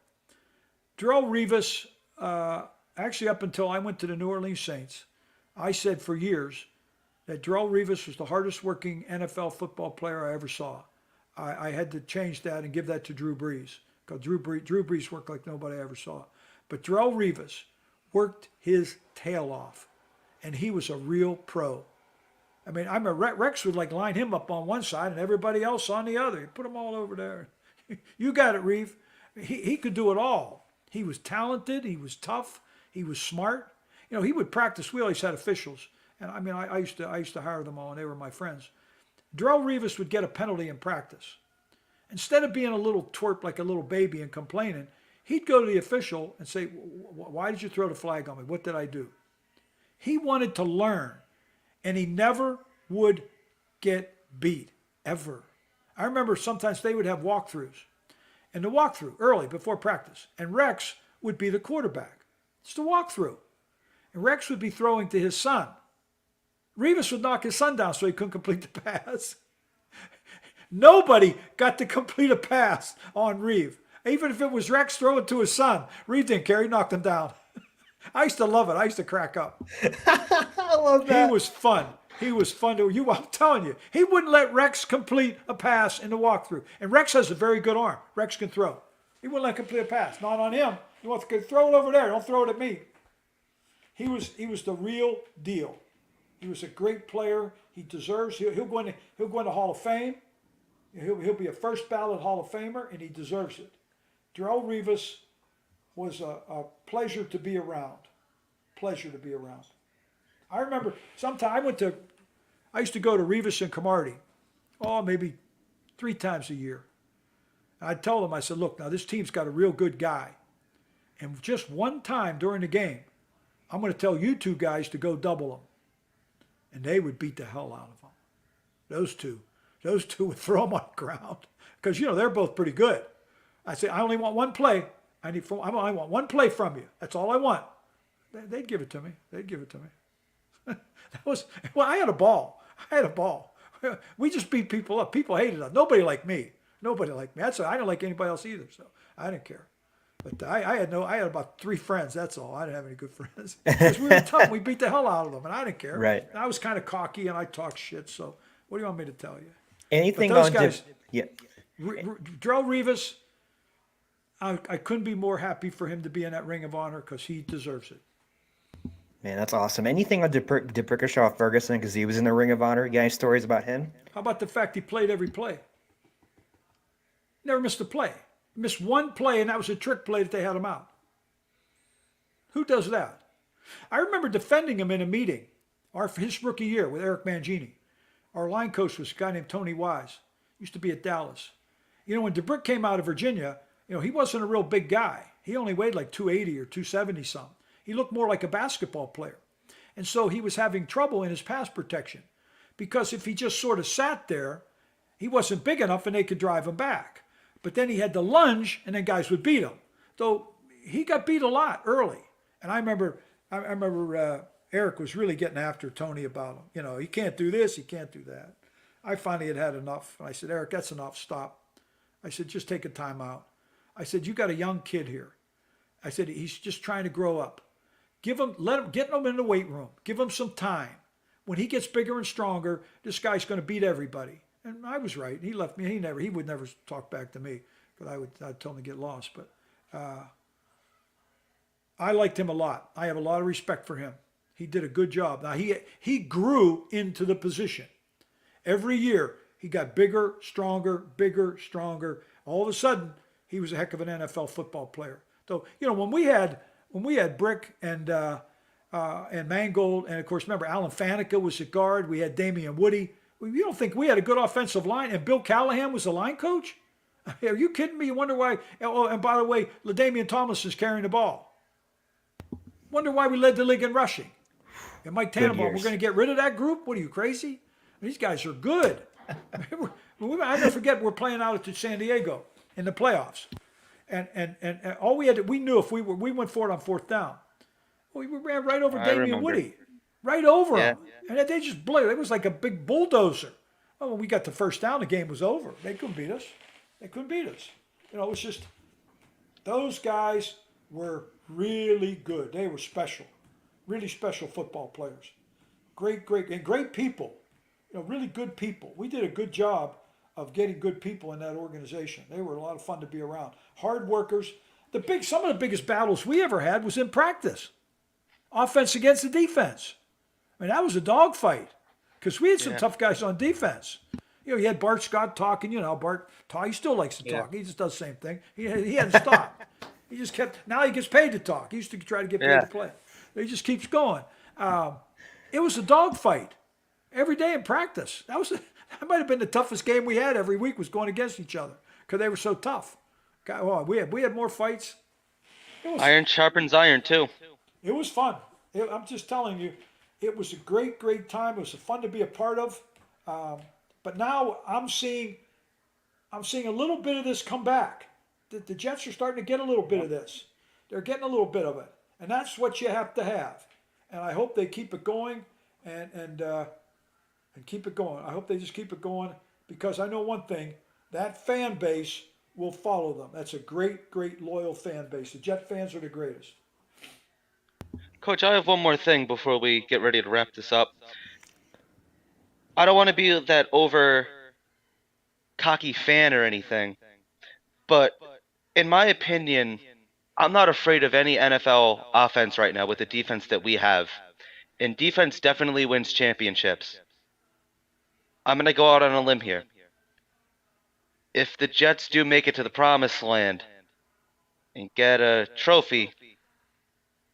Darrell Revis, actually up until I went to the New Orleans Saints, I said for years that Darrell Revis was the hardest working NFL football player I ever saw. I had to change that and give that to Drew Brees, because Drew Brees worked like nobody I ever saw. But Darrell Revis worked his tail off, and he was a real pro. I mean, I remember Rex would like line him up on one side and everybody else on the other. He'd put them all over there. You got it, Reeve. He could do it all. He was talented. He was tough. He was smart. You know, he would practice. We always had officials, and I mean, I used to hire them all, and they were my friends. Darrelle Revis would get a penalty in practice. Instead of being a little twerp like a little baby and complaining, he'd go to the official and say, "Why did you throw the flag on me? What did I do?" He wanted to learn, and he never would get beat, ever. I remember sometimes they would have walkthroughs, and the walkthrough early before practice, and Rex would be the quarterback. It's the walkthrough. And Rex would be throwing to his son. Revis would knock his son down so he couldn't complete the pass. Nobody got to complete a pass on Reeve. Even if it was Rex throwing to his son, Reeve didn't care. He knocked him down. I used to love it. I used to crack up. I love that. He was fun. He was fun to you. I'm telling you, he wouldn't let Rex complete a pass in the walkthrough. And Rex has a very good arm. Rex can throw. He wouldn't let him complete a pass. Not on him. He wants to throw it over there. Don't throw it at me. He was the real deal. He was a great player. He deserves. He'll go into Hall of Fame. He'll be a first ballot Hall of Famer, and he deserves it. Darrelle Revis was a pleasure to be around. Pleasure to be around. I remember sometime I used to go to Revis and Cromartie, maybe 3 times a year. I told them, I said, look, now this team's got a real good guy. And just one time during the game, I'm going to tell you 2 guys to go double him. And they would beat the hell out of him. Those two would throw him on the ground. Because, they're both pretty good. I say, I only want one play. I want one play from you. That's all I want. They'd give it to me. I had a ball. We just beat people up. People hated us. Nobody liked me. I didn't like anybody else either, so I didn't care. But I had about 3 friends. That's all. I didn't have any good friends because we were tough. We beat the hell out of them, and I didn't care. Right. And I was kind of cocky, and I talked shit. So what do you want me to tell you? Anything those on guys, yeah. Darrelle Revis, I couldn't be more happy for him to be in that Ring of Honor because he deserves it. Man, that's awesome. Anything on DePrickershaw Ferguson because he was in the Ring of Honor? You got any stories about him? How about the fact he played every play? Never missed a play. Missed one play, and that was a trick play that they had him out. Who does that? I remember defending him in a meeting, his rookie year with Eric Mangini. Our line coach was a guy named Tony Wise. Used to be at Dallas. When DeBrick came out of Virginia, he wasn't a real big guy. He only weighed like 280 or 270 something. He looked more like a basketball player. And so he was having trouble in his pass protection because if he just sort of sat there, he wasn't big enough and they could drive him back. But then he had to lunge and then guys would beat him. So he got beat a lot early. And I remember Eric was really getting after Tony about him. He can't do this, he can't do that. I finally had enough. And I said, Eric, that's enough, stop. I said, just take a time out. I said, you got a young kid here. I said, he's just trying to grow up. Get him in the weight room. Give him some time. When he gets bigger and stronger, this guy's going to beat everybody. And I was right. He left me. He would never talk back to me because I'd tell him to get lost. But I liked him a lot. I have a lot of respect for him. He did a good job. Now he grew into the position. Every year he got bigger, stronger. All of a sudden he was a heck of an NFL football player. So when we had Brick and Mangold, and of course remember Alan Faneca was at guard. We had Damian Woody. You don't think we had a good offensive line? And Bill Callahan was the line coach? Are you kidding me? You wonder why? Oh, and by the way, LaDainian Tomlinson's carrying the ball. Wonder why we led the league in rushing. And Mike Tannenbaum, we're going to get rid of that group? What are you, crazy? These guys are good. I never forget we're playing out at San Diego in the playoffs. And all we knew if we went for it on 4th down. We ran right over Damian Woody. Right over him. And they just blew. It was like a big bulldozer. Well, when we got the 1st down, the game was over. They couldn't beat us. It was just, those guys were really good. They were special. Really special football players. Great people. Really good people. We did a good job of getting good people in that organization. They were a lot of fun to be around. Hard workers. Some of the biggest battles we ever had was in practice. Offense against the defense. I mean, that was a dogfight. because we had some Yeah. tough guys on defense. You had Bart Scott talking. He still likes to Yeah. talk. He just does the same thing. He hadn't stopped. He just kept. Now he gets paid to talk. He used to try to get paid Yeah. to play. He just keeps going. It was a dogfight every day in practice. That might have been the toughest game we had every week, was going against each other because they were so tough. God, well, we had more fights. It was Iron sharpens iron too. it was fun. I'm just telling you, it was a great time. It was fun to be a part of. But now I'm seeing a little bit of this come back. The Jets are starting to get a little bit of this. They're getting a little bit of it, and that's what you have to have. And I hope they keep it going, and keep it going. I hope they just keep it going, because I know one thing: that fan base will follow them. That's a great loyal fan base. The Jet fans are the greatest. Coach, I have one more thing before we get ready to wrap this up. I don't want to be that over cocky fan or anything, but in my opinion, I'm not afraid of any NFL offense right now with the defense that we have. And defense definitely wins championships. I'm going to go out on a limb here. If the Jets do make it to the promised land and get a trophy,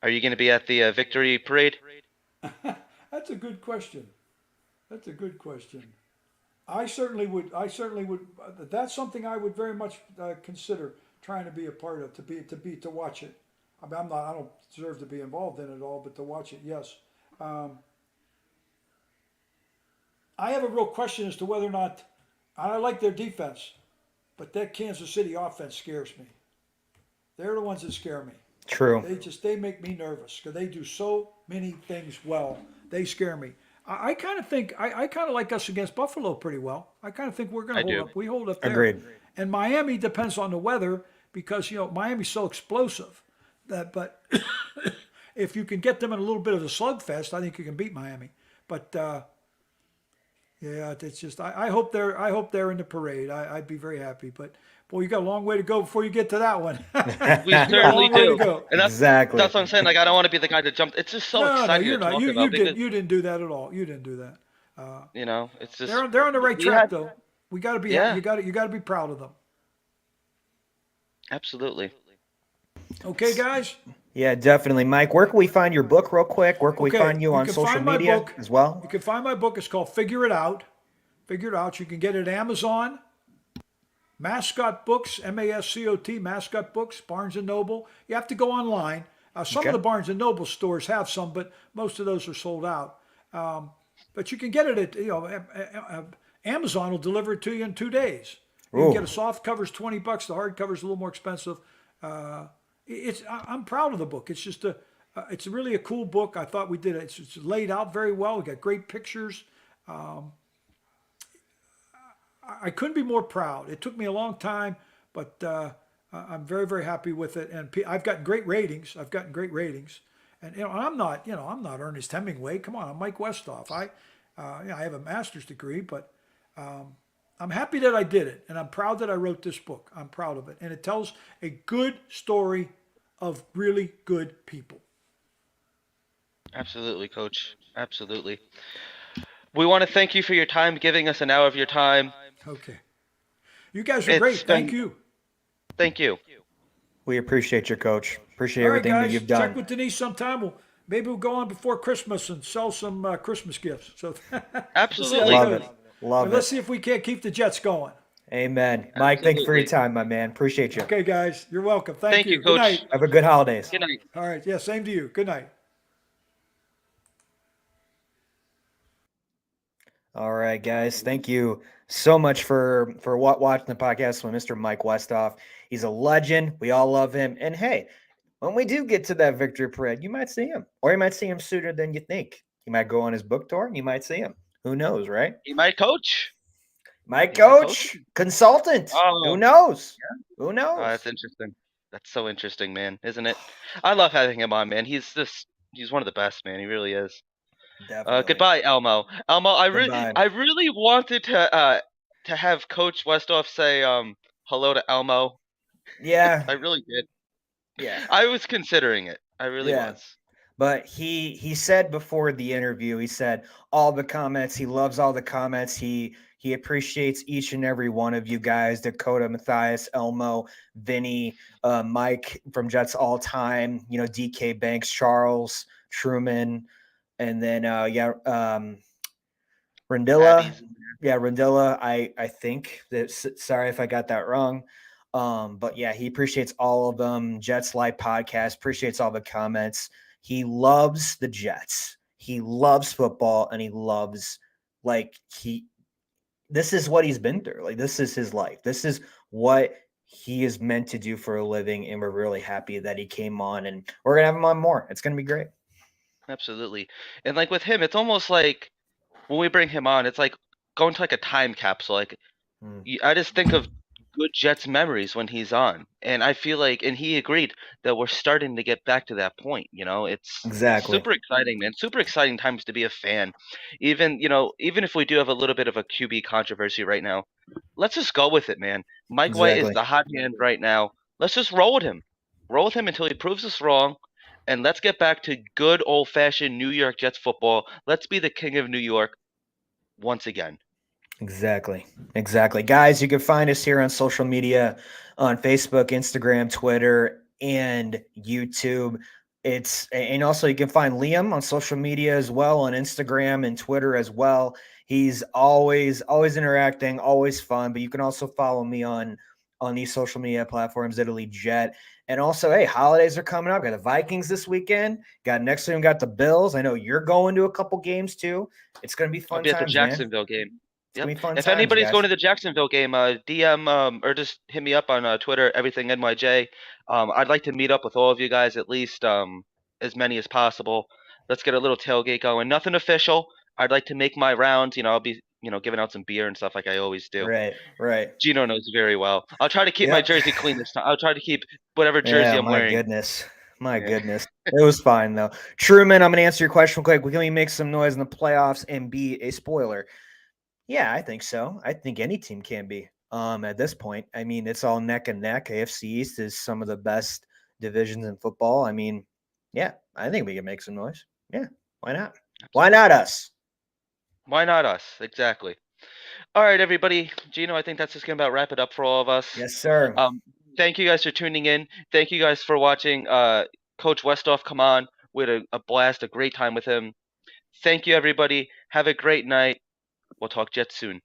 are you going to be at the victory parade? That's a good question. That's a good question. I certainly would. I certainly would. That's something I would very much consider trying to be a part of. To watch it. I mean, I'm not. I don't deserve to be involved in it all, but to watch it, yes. Um, I have a real question as to whether or not I like their defense, but that Kansas City offense scares me. They're the ones that scare me. True. They make me nervous because they do so many things well. They scare me. I kind of think I kind of like us against Buffalo pretty well. I kind of think we're going I to hold do. up. We hold up there. Agreed. And Miami depends on the weather, because Miami's so explosive but if you can get them in a little bit of a slugfest, I think you can beat Miami. But yeah, it's just I hope they're in the parade. I'd be very happy. But boy, you got a long way to go before you get to that one. We You got a certainly long way to do. go. And Exactly. that's what I'm saying. Like, I don't want to be the guy to jump. It's just so No, exciting you're to not. talk You about because, you didn't do that at all. You didn't do that. it's just They're on the right we track had, though. We got to be yeah, you got to be proud of them. absolutely. Okay, guys. Yeah, definitely. Mike, where can we find your book real quick? Where can we Okay, find you you on can social find my media book. as well? You can find my book. It's called Figure It Out. Figure It Out. You can get it at Amazon, Mascot Books, MASCOT, Mascot Books, Barnes and Noble. You have to go online. Some of Okay. the Barnes and Noble stores have some, but most of those are sold out. But you can get it at Amazon will deliver it to you in 2 days. You can get a Ooh, soft cover's $20. The hard cover's a little more expensive. I'm proud of the book. It's really a cool book. I thought we did it. It's laid out very well. We got great pictures. I couldn't be more proud. It took me a long time, but I'm very happy with it. And I've gotten great ratings. And I'm not Ernest Hemingway. Come on, I'm Mike Westhoff. I have a master's degree, but I'm happy that I did it, and I'm proud that I wrote this book. I'm proud of it, and it tells a good story of really good people. Absolutely, Coach. Absolutely. We want to thank you for your time, giving us an hour of your time. Okay, you guys are It's great. Thank been, you. thank you. we appreciate you, Coach. Appreciate All right, everything that guys, you've check done. with Denise sometime. Maybe we'll go on before Christmas and sell some Christmas gifts. So we'll see how it Absolutely. Love goes. it. But Love let's it. see if we can't keep the Jets going. Amen. Mike, thank you for your Absolutely. time, my man. Appreciate you. Okay, guys, you're welcome. Thank Thank you, you. Good Coach. night. Have a good holidays. Good night. All right. Yeah, same to you. Good night. All right, guys. Thank you so much for watching the podcast with Mr. Mike Westhoff. He's a legend. We all love him. And hey, when we do get to that victory parade, you might see him, or you might see him sooner than you think. You might go on his book tour, and you might see him. Who knows, right? He might coach. Might He might coach. coach, consultant. Who Oh, knows? yeah. Who Oh, knows? that's interesting. That's so interesting, man, isn't it? I love having him on, man. He's one of the best, man. He really is. Definitely. Goodbye, Elmo. Elmo, Goodbye. I really wanted to have Coach Westhoff say hello to Elmo. Yeah. I really did. Yeah. I was considering it. I really Yeah. was. But he said before the interview, he said all the comments, he loves all the comments. He appreciates each and every one of you guys, Dakota, Matthias, Elmo, Vinny, Mike from Jets All Time, DK Banks, Charles, Truman, and then Rendilla. Abby's. Yeah, Rendilla. I think that. Sorry if I got that wrong. But yeah, he appreciates all of them. Jets Live podcast appreciates all the comments. He loves the Jets. He loves football, and he loves like he. This is what he's been through. Like this is his life. This is what he is meant to do for a living, and we're really happy that he came on, and we're gonna have him on more. It's gonna be great. Absolutely. And like with him, it's almost like when we bring him on, it's like going to like a time capsule. Like Mm, I just think of good Jets memories when he's on, and I feel like, and he agreed that we're starting to get back to that point. It's exactly. super exciting, man. Super exciting times to be a fan. Even if we do have a little bit of a QB controversy right now, let's just go with it, man. Mike White is Exactly. the hot hand right now. Let's just roll with him. Roll with him until he proves us wrong. And let's get back to good old fashioned New York Jets football. Let's be the king of New York once again. Exactly. Exactly. Guys, you can find us here on social media on Facebook, Instagram, Twitter, and YouTube. And also you can find Liam on social media as well, on Instagram and Twitter as well. He's always interacting, always fun, but you can also follow me on these social media platforms, Italy Jet. And also, hey, holidays are coming up. Got the Vikings this weekend. Got next week, got the Bills. I know you're going to a couple games too. It's going to be I'll fun be at the times, man. Jacksonville game. It's Yep. gonna be fun If times, anybody's going guys. to the Jacksonville game, DM or just hit me up on Twitter, everything NYJ. I'd like to meet up with all of you guys, at least as many as possible. Let's get a little tailgate going. Nothing official. I'd like to make my rounds. I'll be giving out some beer and stuff like I always do. Right, right. Gino knows very well. I'll try to keep my Yep. jersey clean this time. I'll try to keep whatever jersey Yeah, I'm my wearing. goodness. My Yeah. goodness. It was fine though. Truman, I'm gonna answer your question quick. Can we make some noise in the playoffs and be a spoiler? Yeah, I think so. I think any team can be. At this point. I mean, it's all neck and neck. AFC East is some of the best divisions in football. I mean, yeah, I think we can make some noise. Yeah, why not? Why Absolutely. not us? Why not us? Exactly. All right, everybody. Gino, I think that's just going to about wrap it up for all of us. Yes, sir. Thank you guys for tuning in. Thank you guys for watching Coach Westhoff come on. We had a blast, a great time with him. Thank you, everybody. Have a great night. We'll talk Jets soon.